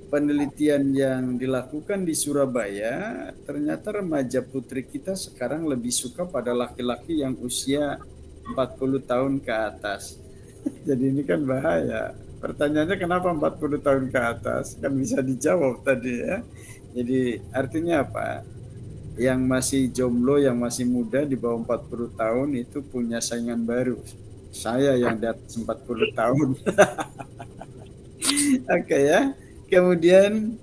penelitian yang dilakukan di Surabaya, ternyata remaja putri kita sekarang lebih suka pada laki-laki yang usia 40 tahun ke atas. Jadi ini kan bahaya. Pertanyaannya kenapa 40 tahun ke atas? Kan bisa dijawab tadi ya. Jadi artinya apa? Yang masih jomblo, yang masih muda di bawah 40 tahun itu punya saingan baru. Saya yang di atas 40 tahun. Oke ya. Kemudian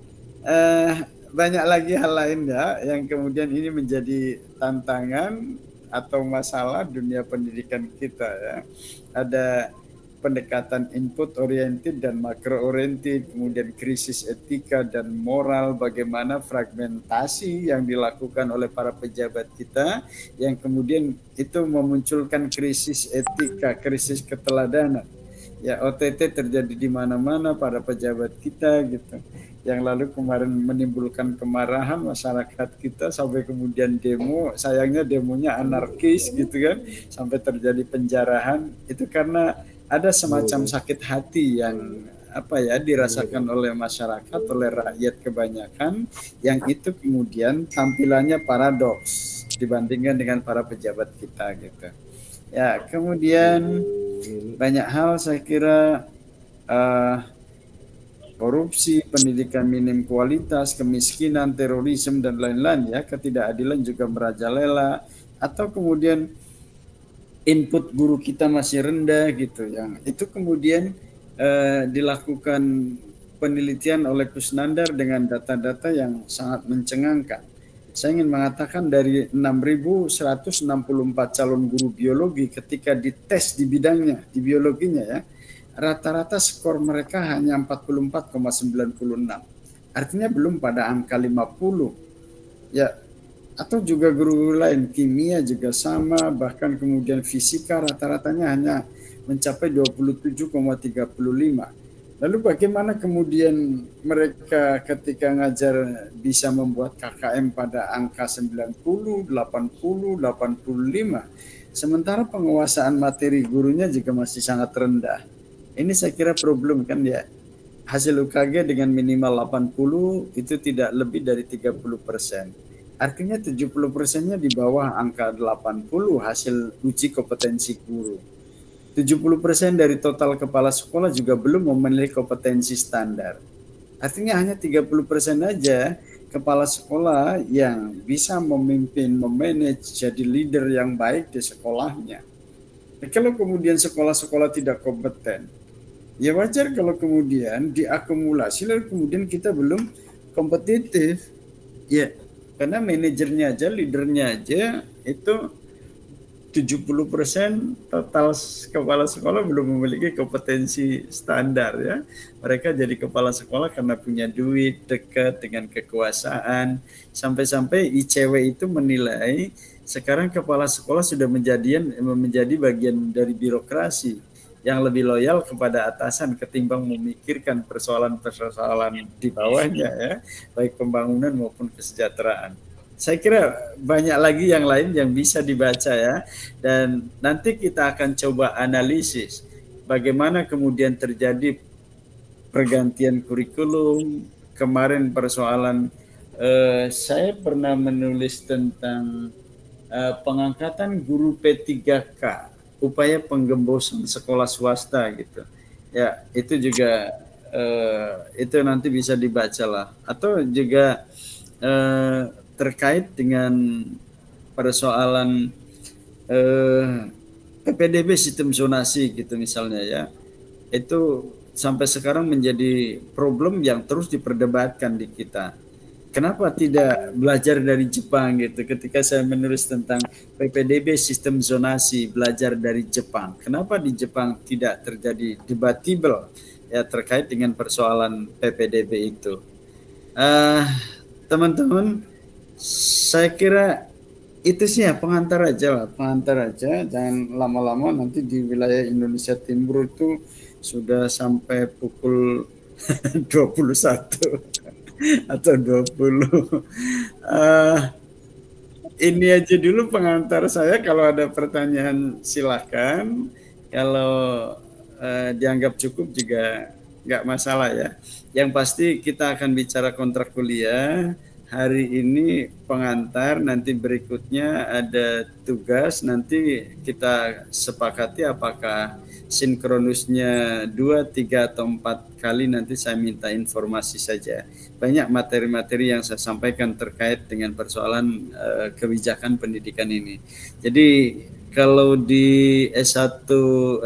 banyak lagi hal lain ya yang kemudian ini menjadi tantangan atau masalah dunia pendidikan kita ya. Ada pendekatan input oriented dan makro oriented, kemudian krisis etika dan moral, bagaimana fragmentasi yang dilakukan oleh para pejabat kita yang kemudian itu memunculkan krisis etika, krisis keteladanan. Ya, OTT terjadi di mana-mana pada pejabat kita gitu. Yang lalu kemarin menimbulkan kemarahan masyarakat kita sampai kemudian demo, sayangnya demonya anarkis gitu kan, sampai terjadi penjarahan. Itu karena ada semacam sakit hati yang dirasakan oleh masyarakat, oleh rakyat kebanyakan, yang itu kemudian tampilannya paradoks dibandingkan dengan para pejabat kita gitu. Ya, kemudian banyak hal saya kira korupsi, pendidikan minim kualitas, kemiskinan, terorisme dan lain-lain ya, ketidakadilan juga merajalela, atau kemudian input guru kita masih rendah gitu, yang itu kemudian dilakukan penelitian oleh Kusnandar dengan data-data yang sangat mencengangkan. Saya ingin mengatakan dari 6.164 calon guru biologi ketika dites di bidangnya, di biologinya ya, rata-rata skor mereka hanya 44,96. Artinya belum pada angka 50. Ya, atau juga guru lain, kimia juga sama, bahkan kemudian fisika rata-ratanya hanya mencapai 27,35. Lalu bagaimana kemudian mereka ketika ngajar bisa membuat KKM pada angka 90, 80, 85. Sementara penguasaan materi gurunya juga masih sangat rendah. Ini saya kira problem kan ya. Hasil UKG dengan minimal 80 itu tidak lebih dari 30%. Artinya 70%-nya di bawah angka 80 hasil uji kompetensi guru. 70% dari total kepala sekolah juga belum memenuhi kompetensi standar. Artinya hanya 30% aja kepala sekolah yang bisa memimpin, memanage, jadi leader yang baik di sekolahnya. Kalau kemudian sekolah-sekolah tidak kompeten, ya wajar kalau kemudian diakumulasi lalu kemudian kita belum kompetitif. Ya, karena manajernya aja, leadernya aja itu 70% total kepala sekolah belum memiliki kompetensi standar ya. Mereka jadi kepala sekolah karena punya duit, dekat dengan kekuasaan. Sampai-sampai ICW itu menilai sekarang kepala sekolah sudah menjadi bagian dari birokrasi yang lebih loyal kepada atasan ketimbang memikirkan persoalan-persoalan di bawahnya ya, baik pembangunan maupun kesejahteraan. Saya kira banyak lagi yang lain yang bisa dibaca ya, dan nanti kita akan coba analisis bagaimana kemudian terjadi pergantian kurikulum. Kemarin persoalan saya pernah menulis tentang pengangkatan guru P3K, upaya penggembosan sekolah swasta gitu. Ya, itu juga itu nanti bisa dibaca lah, atau juga terkait dengan persoalan PPDB sistem zonasi gitu misalnya ya, itu sampai sekarang menjadi problem yang terus diperdebatkan di kita. Kenapa tidak belajar dari Jepang gitu? Ketika saya menulis tentang PPDB sistem zonasi, belajar dari Jepang. Kenapa di Jepang tidak terjadi debatable ya terkait dengan persoalan PPDB itu? Teman-teman, saya kira itu sih ya, pengantar aja lah, pengantar aja. Jangan lama-lama, nanti di wilayah Indonesia Timur itu sudah sampai pukul 21 atau 20. Ini aja dulu pengantar saya. Kalau ada pertanyaan silahkan. Kalau dianggap cukup juga nggak masalah ya. Yang pasti kita akan bicara kontrak kuliah. Hari ini pengantar, nanti berikutnya ada tugas, nanti kita sepakati apakah sinkronusnya 2, 3, atau 4 kali, nanti saya minta informasi saja. Banyak materi-materi yang saya sampaikan terkait dengan persoalan kebijakan pendidikan ini. Jadi kalau di S1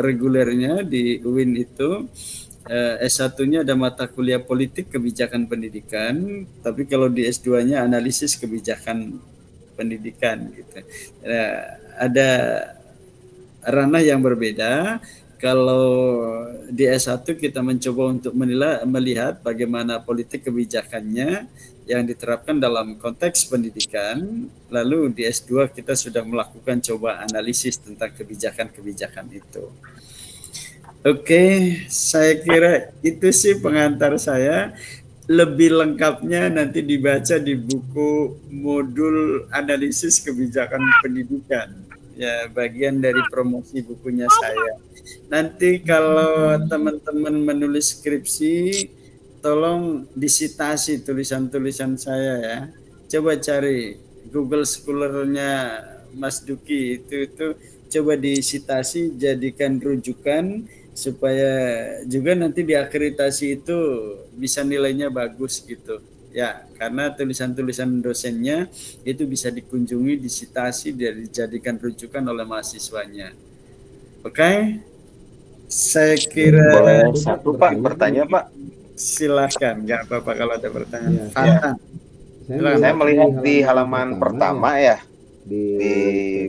regulernya di UIN itu, S1-nya ada mata kuliah politik kebijakan pendidikan, tapi kalau di S2-nya analisis kebijakan pendidikan gitu. Ada ranah yang berbeda. Kalau di S1 kita mencoba untuk melihat bagaimana politik kebijakannya yang diterapkan dalam konteks pendidikan, lalu di S2 kita sudah melakukan coba analisis tentang kebijakan-kebijakan itu. Oke, saya kira itu sih pengantar saya. Lebih lengkapnya nanti dibaca di buku modul analisis kebijakan pendidikan. Ya, bagian dari promosi bukunya saya. Nanti kalau teman-teman menulis skripsi, tolong disitasi tulisan-tulisan saya ya. Coba cari Google Scholar-nya Mas Duki, itu coba disitasi, jadikan rujukan supaya juga nanti di akreditasi itu bisa nilainya bagus gitu ya, karena tulisan-tulisan dosennya itu bisa dikunjungi, disitasi, dan dijadikan rujukan oleh mahasiswanya. Oke, saya kira boleh satu Pak bertanya Pak. Silahkan, nggak apa-apa kalau ada pertanyaan. Ya. Saya melihat di halaman pertama ya, di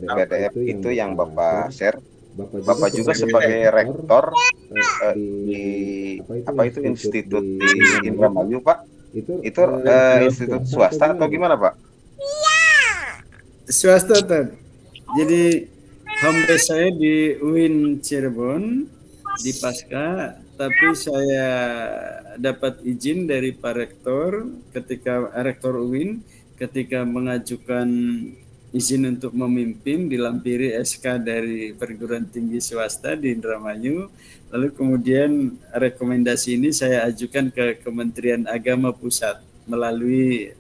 PDF itu yang Bapak share. Bapak juga sebagai rektor di apa itu institut di Indramayu Pak? Itu institut swasta atau gimana Pak? Swasta Tad. Jadi home base saya di UIN Cirebon di Pasca, tapi saya dapat izin dari Pak Rektor ketika Rektor UIN ketika mengajukan izin untuk memimpin, dilampiri SK dari perguruan tinggi swasta di Indramayu. Lalu kemudian rekomendasi ini saya ajukan ke Kementerian Agama Pusat melalui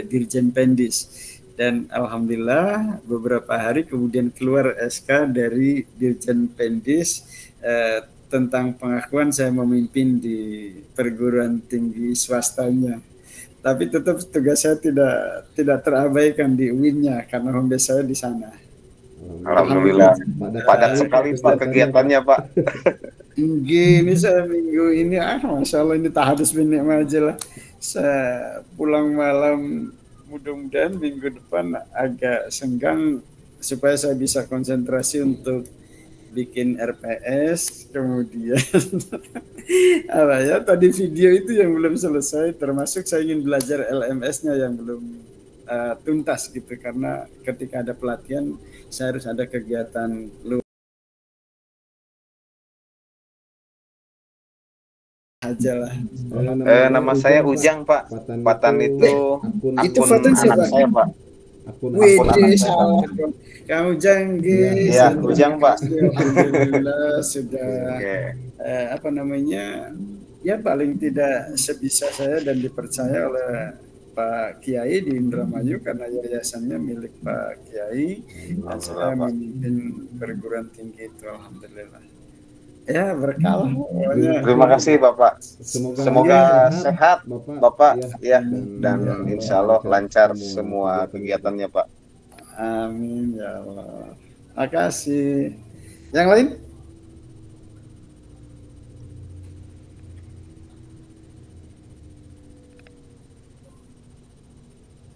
Dirjen Pendis. Dan alhamdulillah beberapa hari kemudian keluar SK dari Dirjen Pendis tentang pengakuan saya memimpin di perguruan tinggi swastanya. Tapi tetap tugas saya tidak terabaikan di UIN-nya karena home base saya di sana. Alhamdulillah. Padat sekali Pak kegiatannya Pak. Gini saya minggu ini Masya Allah ini tahadus bin majalah. Saya pulang malam, mudah-mudahan minggu depan agak senggang supaya saya bisa konsentrasi untuk bikin RPS, kemudian apa ya tadi video itu yang belum selesai, termasuk saya ingin belajar LMS-nya yang belum tuntas gitu, karena ketika ada pelatihan saya harus ada kegiatan luar aja lah. Nama saya Ujang Pak. Patan itu Fatan siapa? Saya Pak. Akun anak saya. Kamu Ujang, ya, Ujang Pak. Alhamdulillah sudah apa namanya ya paling tidak sebisa saya dan dipercaya oleh Pak Kiai di Indramayu karena yayasannya milik Pak Kiai dan saya memimpin perguruan tinggi itu alhamdulillah. Ya berkah. Terima kasih Bapak. Semoga sehat Bapak ya dan insya Allah lancar semua kegiatannya Pak. Amin ya Allah. Makasih. Yang lain?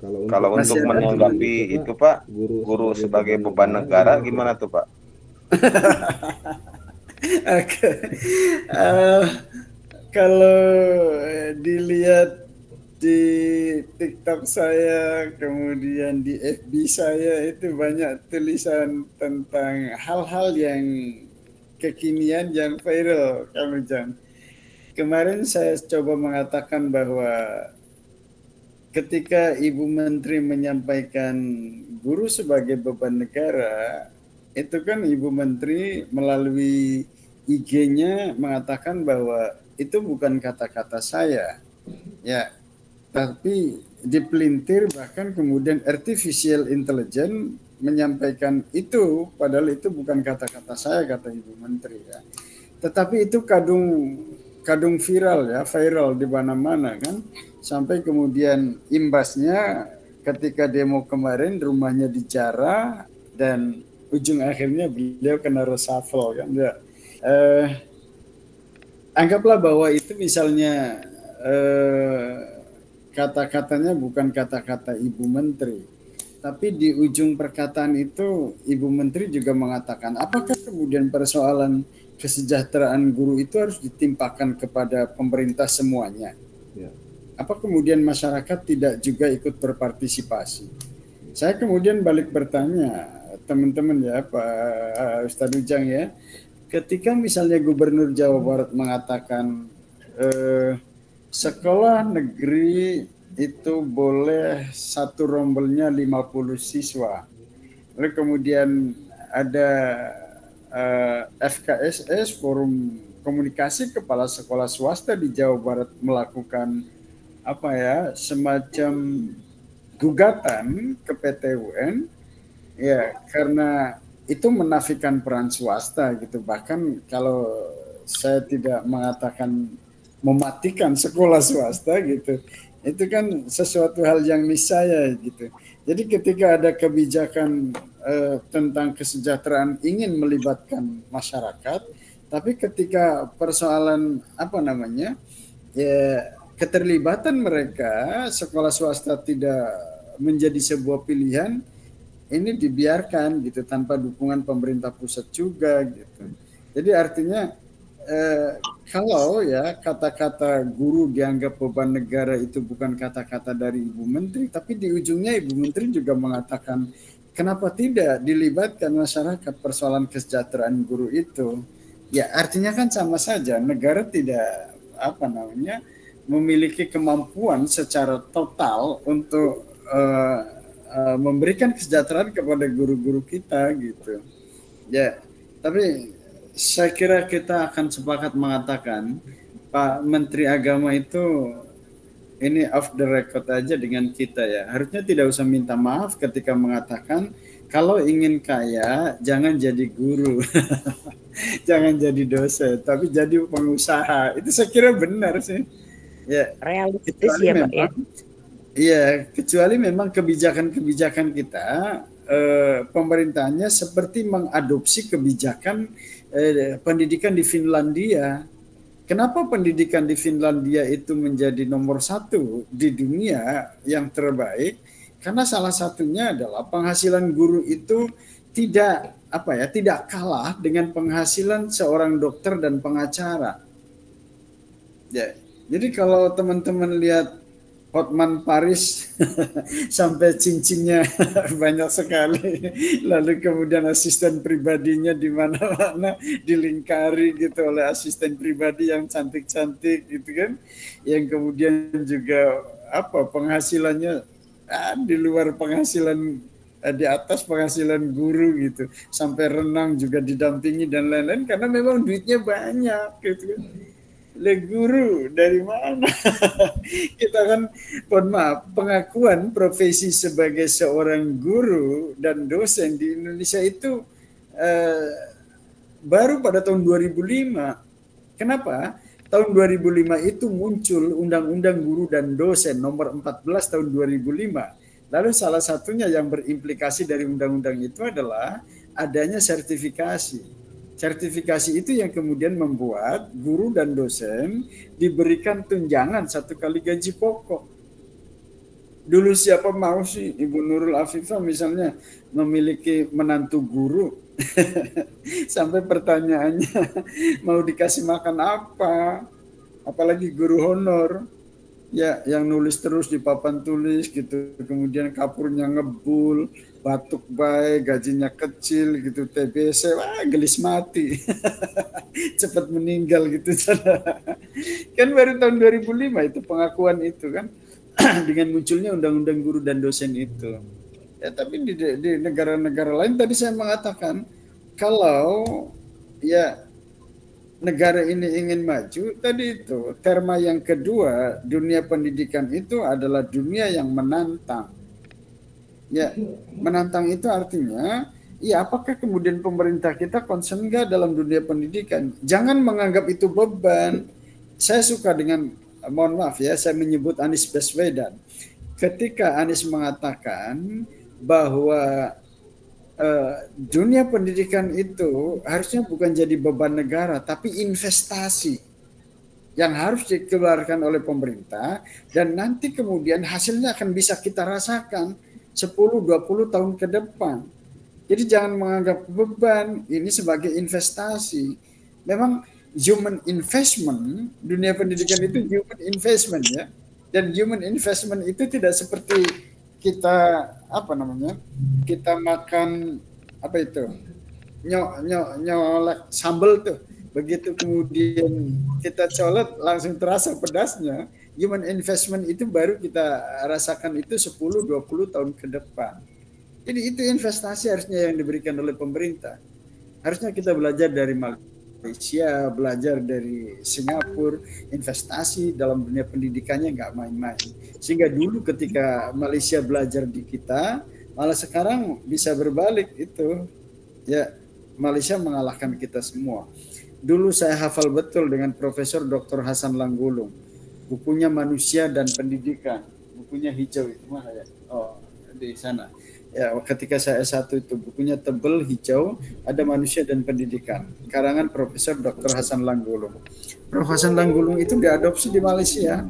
Kalau untuk menanggapi itu Pak, guru sebagai beban negara gimana tuh Pak? Kalau dilihat di TikTok saya, kemudian di FB saya itu banyak tulisan tentang hal-hal yang kekinian yang viral, Kang Ujang. Kemarin saya coba mengatakan bahwa ketika Ibu Menteri menyampaikan guru sebagai beban negara, itu kan Ibu Menteri melalui IG-nya mengatakan bahwa itu bukan kata-kata saya, ya, tapi dipelintir bahkan kemudian artificial intelligence menyampaikan itu, padahal itu bukan kata-kata saya, kata Ibu Menteri ya. Tetapi itu kadung viral ya, viral di mana-mana kan, sampai kemudian imbasnya ketika demo kemarin rumahnya dijarah dan ujung akhirnya beliau kena reshuffle kan ya. Anggaplah bahwa itu misalnya kata-katanya bukan kata-kata Ibu Menteri, tapi di ujung perkataan itu Ibu Menteri juga mengatakan apakah kemudian persoalan kesejahteraan guru itu harus ditimpakan kepada pemerintah semuanya? Ya. Apa kemudian masyarakat tidak juga ikut berpartisipasi? Saya kemudian balik bertanya, teman-teman ya, Pak Ustadz Ujang ya, ketika misalnya Gubernur Jawa Barat mengatakan sekolah negeri itu boleh satu rombelnya 50 siswa, lalu kemudian ada FKSS, Forum Komunikasi Kepala Sekolah Swasta di Jawa Barat melakukan apa ya, semacam gugatan ke PT UN ya, karena itu menafikan peran swasta gitu. Bahkan kalau saya tidak mengatakan mematikan sekolah swasta gitu, itu kan sesuatu hal yang niscaya gitu. Jadi ketika ada kebijakan tentang kesejahteraan ingin melibatkan masyarakat, tapi ketika persoalan apa namanya ya, keterlibatan mereka sekolah swasta tidak menjadi sebuah pilihan, ini dibiarkan gitu tanpa dukungan pemerintah pusat juga gitu. Jadi artinya kalau ya kata-kata guru dianggap beban negara itu bukan kata-kata dari Ibu Menteri, tapi di ujungnya Ibu Menteri juga mengatakan kenapa tidak dilibatkan masyarakat persoalan kesejahteraan guru itu. Ya artinya kan sama saja, negara tidak apa namanya memiliki kemampuan secara total untuk memberikan kesejahteraan kepada guru-guru kita gitu. Ya, tapi saya kira kita akan sepakat mengatakan Pak Menteri Agama itu ini off the record aja dengan kita ya. Harusnya tidak usah minta maaf ketika mengatakan kalau ingin kaya jangan jadi guru, jangan jadi dosen, tapi jadi pengusaha. Itu saya kira benar sih. Ya, realistis ya Pak ya. Iya, kecuali memang kebijakan-kebijakan kita pemerintahnya seperti mengadopsi kebijakan pendidikan di Finlandia. Kenapa pendidikan di Finlandia itu menjadi nomor 1 di dunia yang terbaik? Karena salah satunya adalah penghasilan guru itu tidak kalah dengan penghasilan seorang dokter dan pengacara. Ya, jadi kalau teman-teman lihat Hotman Paris sampai cincinnya banyak sekali, lalu kemudian asisten pribadinya di mana-mana dilingkari gitu oleh asisten pribadi yang cantik-cantik gitu kan, yang kemudian juga penghasilannya di luar penghasilan di atas penghasilan guru gitu, sampai renang juga didampingi dan lain-lain karena memang duitnya banyak gitu kan. Guru dari mana? Kita kan, mohon maaf, pengakuan profesi sebagai seorang guru dan dosen di Indonesia itu baru pada tahun 2005. Kenapa? Tahun 2005 itu muncul Undang-Undang Guru dan Dosen nomor 14 tahun 2005. Lalu salah satunya yang berimplikasi dari undang-undang itu adalah adanya sertifikasi. Sertifikasi itu yang kemudian membuat guru dan dosen diberikan tunjangan 1 kali gaji pokok. Dulu siapa mau sih Ibu Nurul Afifah misalnya memiliki menantu guru? Sampai pertanyaannya mau dikasih makan apa? Apalagi guru honor. Ya, yang nulis terus di papan tulis gitu, kemudian kapurnya ngebul, batuk baik, gajinya kecil gitu, TBC, wah gelis mati, cepat meninggal gitu. Kan baru tahun 2005 itu pengakuan itu kan, dengan munculnya Undang-Undang Guru dan Dosen itu. Ya, tapi di negara-negara lain tadi saya mengatakan kalau ya negara ini ingin maju, tadi itu terma yang kedua, dunia pendidikan itu adalah dunia yang menantang. Ya, menantang itu artinya, ya apakah kemudian pemerintah kita concern nggak dalam dunia pendidikan? Jangan menganggap itu beban. Saya suka dengan, mohon maaf ya, saya menyebut Anies Baswedan. Ketika Anies mengatakan bahwa dunia pendidikan itu harusnya bukan jadi beban negara, tapi investasi yang harus dikeluarkan oleh pemerintah dan nanti kemudian hasilnya akan bisa kita rasakan 10-20 tahun ke depan. Jadi jangan menganggap beban, ini sebagai investasi. Memang human investment, dunia pendidikan itu human investment ya. Dan human investment itu tidak seperti kita kita makan nyolek sambal tuh, begitu kemudian kita colek langsung terasa pedasnya. Human investment itu baru kita rasakan itu 10-20 tahun ke depan. Jadi itu investasi harusnya yang diberikan oleh pemerintah. Harusnya kita belajar dari Malaysia, belajar dari Singapura, investasi dalam dunia pendidikannya nggak main-main. Sehingga dulu ketika Malaysia belajar di kita, malah sekarang bisa berbalik itu. Ya, Malaysia mengalahkan kita semua. Dulu saya hafal betul dengan Profesor Dr. Hasan Langgulung. Bukunya Manusia dan Pendidikan. Bukunya hijau itu mana ya? Oh, di sana. Ya, ketika saya S1 itu bukunya tebel hijau, ada Manusia dan Pendidikan, karangan Profesor Dr. Hasan Langgulung. Prof. Hasan Langgulung itu diadopsi di Malaysia,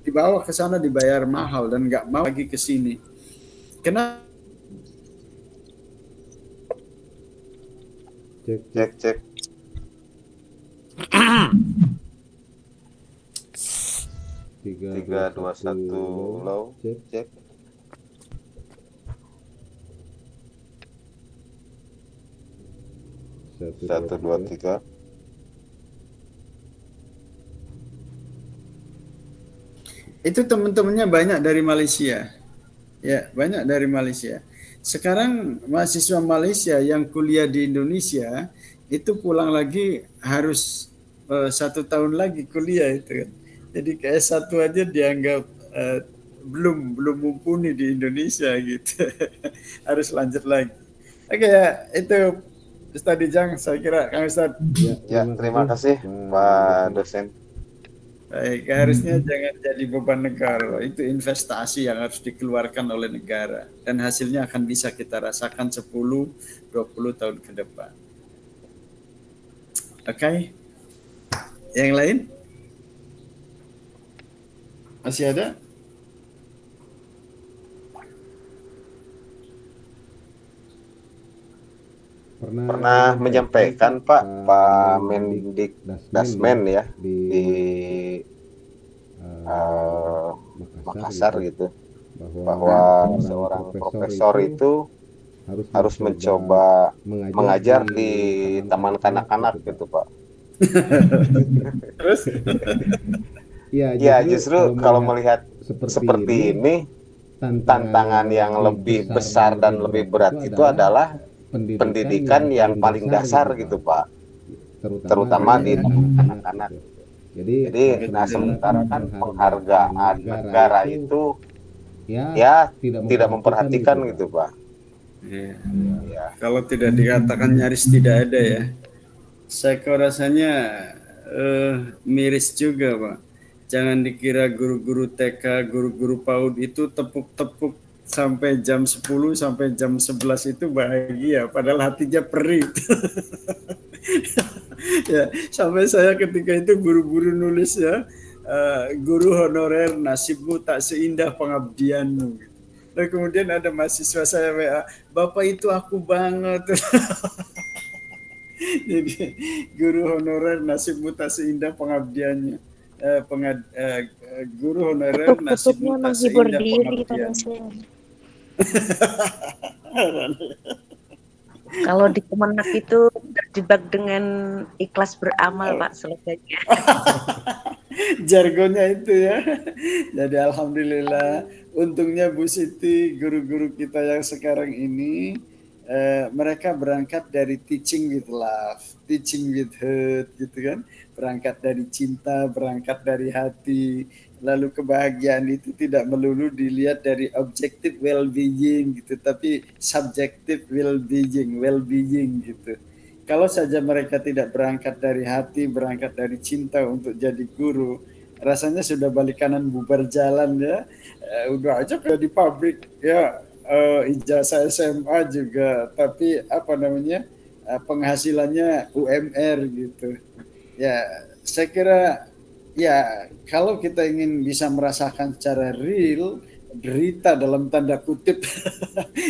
dibawa ke sana dibayar mahal dan nggak mau lagi ke sini. Kenapa? Cek. 3, 2, 1, low, cek. Satu, dua, tiga. Itu teman-temannya banyak dari Malaysia. Ya, banyak dari Malaysia. Sekarang mahasiswa Malaysia yang kuliah di Indonesia itu pulang lagi harus 1 tahun lagi kuliah itu kan. Jadi ke S1 aja dianggap belum mumpuni di Indonesia gitu. Harus lanjut lagi. Oke ya, itu Ustaz Dijang, saya kira Kang Ustaz. Ya, terima kasih Pak dosen. Baik, harusnya jangan jadi beban negara. Itu investasi yang harus dikeluarkan oleh negara. Dan hasilnya akan bisa kita rasakan 10-20 tahun ke depan. Oke. Yang lain? Masih ada? Pernah menyampaikan Pak Mendik Dasmen ya di Makassar gitu, bahwa seorang profesor itu harus mencoba mengajar di taman kanak-kanak gitu Pak. Terus? Ya justru kalau melihat seperti ini, tantangan yang lebih besar dan lebih berat itu adalah pendidikan yang paling dasar gitu Pak, terutama di anak-anak. Jadi nah sementara kan penghargaan negara itu ya tidak memperhatikan gitu Pak. Ya. Kalau tidak dikatakan nyaris tidak ada ya. Saya rasanya miris juga Pak. Jangan dikira guru-guru TK, guru-guru PAUD itu tepuk-tepuk sampai jam 10 sampai jam 11 itu bahagia, padahal hatinya perih. Ya, sampai saya ketika itu buru-buru nulis ya, guru honorer nasibmu tak seindah pengabdianmu. Dan kemudian ada mahasiswa saya WA, Bapak itu aku banget. Jadi guru honorer nasibmu tak seindah pengabdiannya. Guru honorer nasibmu tak seindah pengabdiannya. Kalau di Kemenak itu terjebak dengan ikhlas beramal Pak selesainya. Jargonnya itu ya. Jadi alhamdulillah, untungnya Bu Siti, guru-guru kita yang sekarang ini mereka berangkat dari teaching with love, teaching with heart gitu kan. Berangkat dari cinta, berangkat dari hati. Lalu kebahagiaan itu tidak melulu dilihat dari objektif well-being gitu, tapi subjektif well-being gitu. Kalau saja mereka tidak berangkat dari hati, berangkat dari cinta untuk jadi guru, rasanya sudah balik kanan bubar jalan ya. Udah aja kayak di pabrik ya, ijazah SMA juga, tapi apa namanya penghasilannya UMR gitu. Ya, saya kira ya kalau kita ingin bisa merasakan secara real derita dalam tanda kutip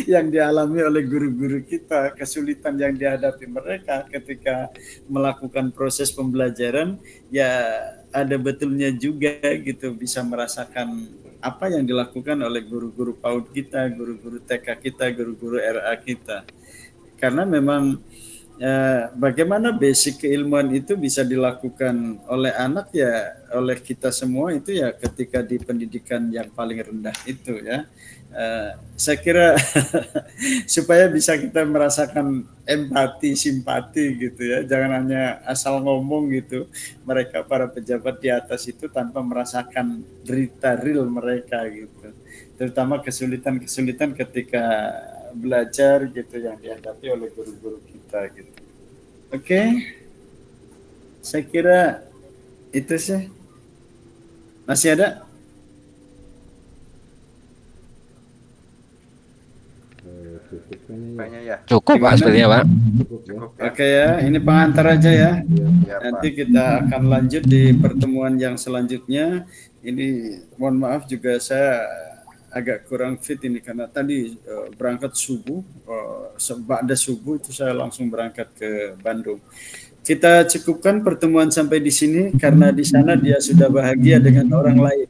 yang dialami oleh guru-guru kita, kesulitan yang dihadapi mereka ketika melakukan proses pembelajaran, ya ada betulnya juga gitu bisa merasakan apa yang dilakukan oleh guru-guru PAUD kita, guru-guru TK kita, guru-guru RA kita. Karena memang bagaimana basic keilmuan itu bisa dilakukan oleh anak ya, oleh kita semua itu ya ketika di pendidikan yang paling rendah itu ya. Saya kira supaya bisa kita merasakan empati, simpati gitu ya, jangan hanya asal ngomong gitu. Mereka para pejabat di atas itu tanpa merasakan derita real mereka gitu, terutama kesulitan-kesulitan ketika belajar gitu yang dihadapi oleh guru-guru kita gitu. Oke. Saya kira itu sih. Masih ada? Cukup Pak sepertinya Pak. Oke ya, ini pengantar aja ya. Nanti kita akan lanjut di pertemuan yang selanjutnya. Ini mohon maaf juga saya agak kurang fit ini karena tadi berangkat subuh, ba'da subuh itu saya langsung berangkat ke Bandung. Kita cukupkan pertemuan sampai di sini karena di sana dia sudah bahagia dengan orang lain.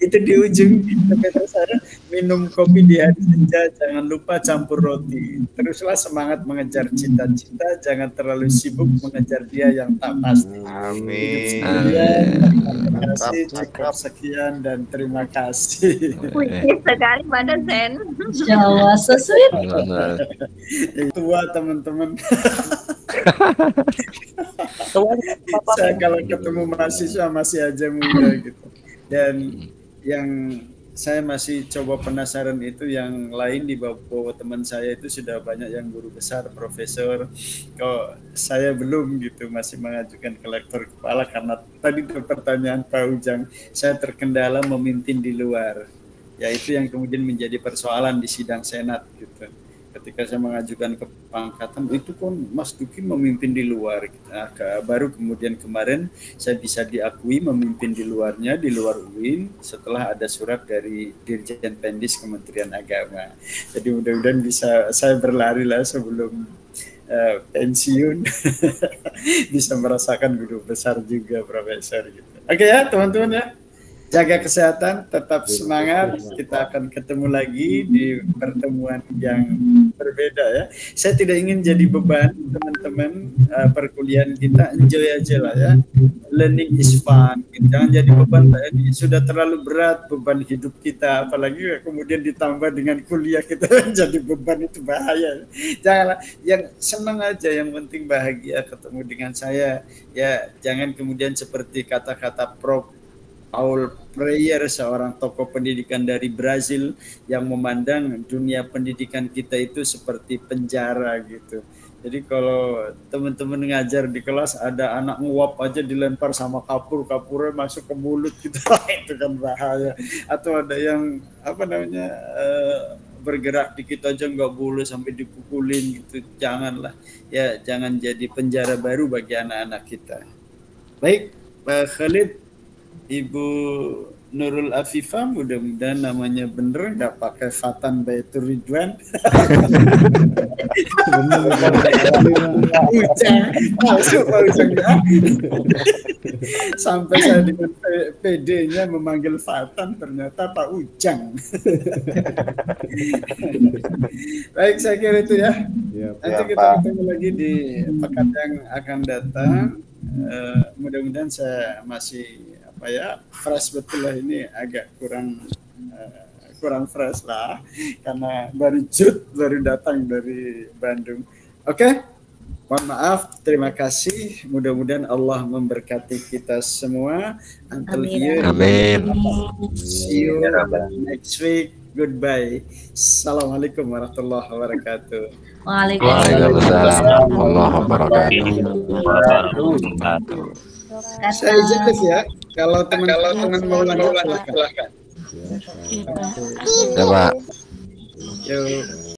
Itu di ujung kata saya, minum kopi di hari senja, jangan lupa campur roti. Teruslah semangat mengejar cita-cita, jangan terlalu sibuk mengejar dia yang tak pasti. Amin. Terima kasih, cukup sekian dan terima kasih. Puji sekali pada Sen. Jawa sesuai. Tua teman-teman. Saya kalau ketemu mahasiswa masih aja muda gitu. Dan yang saya masih coba penasaran itu yang lain di bawah teman saya itu sudah banyak yang guru besar, profesor. Kok saya belum gitu, masih mengajukan ke lektor kepala karena tadi pertanyaan Pak Ujang, saya terkendala memimpin di luar. Ya itu yang kemudian menjadi persoalan di sidang Senat gitu. Ketika saya mengajukan ke pangkatan, itu kan Mas Duki memimpin di luar. Nah, baru kemudian kemarin saya bisa diakui memimpin di luarnya, di luar UIN, setelah ada surat dari Dirjen Pendis Kementerian Agama. Jadi mudah-mudahan bisa saya berlari lah sebelum pensiun, bisa merasakan guru besar juga, profesor gitu. Oke ya teman-teman ya. Jaga kesehatan, tetap semangat. Kita akan ketemu lagi di pertemuan yang berbeda ya. Saya tidak ingin jadi beban teman-teman, perkuliahan kita enjoy aja lah ya. Learning is fun. Jangan jadi beban, sudah terlalu berat beban hidup kita, apalagi kemudian ditambah dengan kuliah kita jadi beban, itu bahaya. Janganlah, yang senang aja, yang penting bahagia ketemu dengan saya. Ya, jangan kemudian seperti kata-kata Prof. Paul Freire, seorang tokoh pendidikan dari Brazil yang memandang dunia pendidikan kita itu seperti penjara gitu. Jadi kalau teman-teman ngajar di kelas ada anak nguap aja dilempar sama kapurnya masuk ke mulut gitu, itu kan bahaya. Atau ada yang bergerak dikit aja nggak boleh sampai dipukulin gitu. Janganlah ya, jangan jadi penjara baru bagi anak-anak kita. Baik, Pak Khalid, Ibu Nurul Afifah, mudah-mudahan namanya bener, nggak pakai Fatan Baitur Ridwan. Ujang, masuk Pak Ujang ya. Sampai saya dengan PD-nya memanggil Fatan, ternyata Pak Ujang. Baik, saya kira itu ya. Nanti kita ketemu lagi di pekan yang akan datang. Mudah-mudahan saya masih fresh betul lah, ini agak kurang fresh lah karena baru datang dari Bandung. Oke, mohon maaf, terima kasih, mudah-mudahan Allah memberkati kita semua. Until here, see you next week, goodbye. Assalamualaikum warahmatullahi wabarakatuh. Waalaikumsalam warahmatullahi wabarakatuh. Saya izin ya, kalau teman-teman mau lanjut silakan. Ya Pak. Yuk.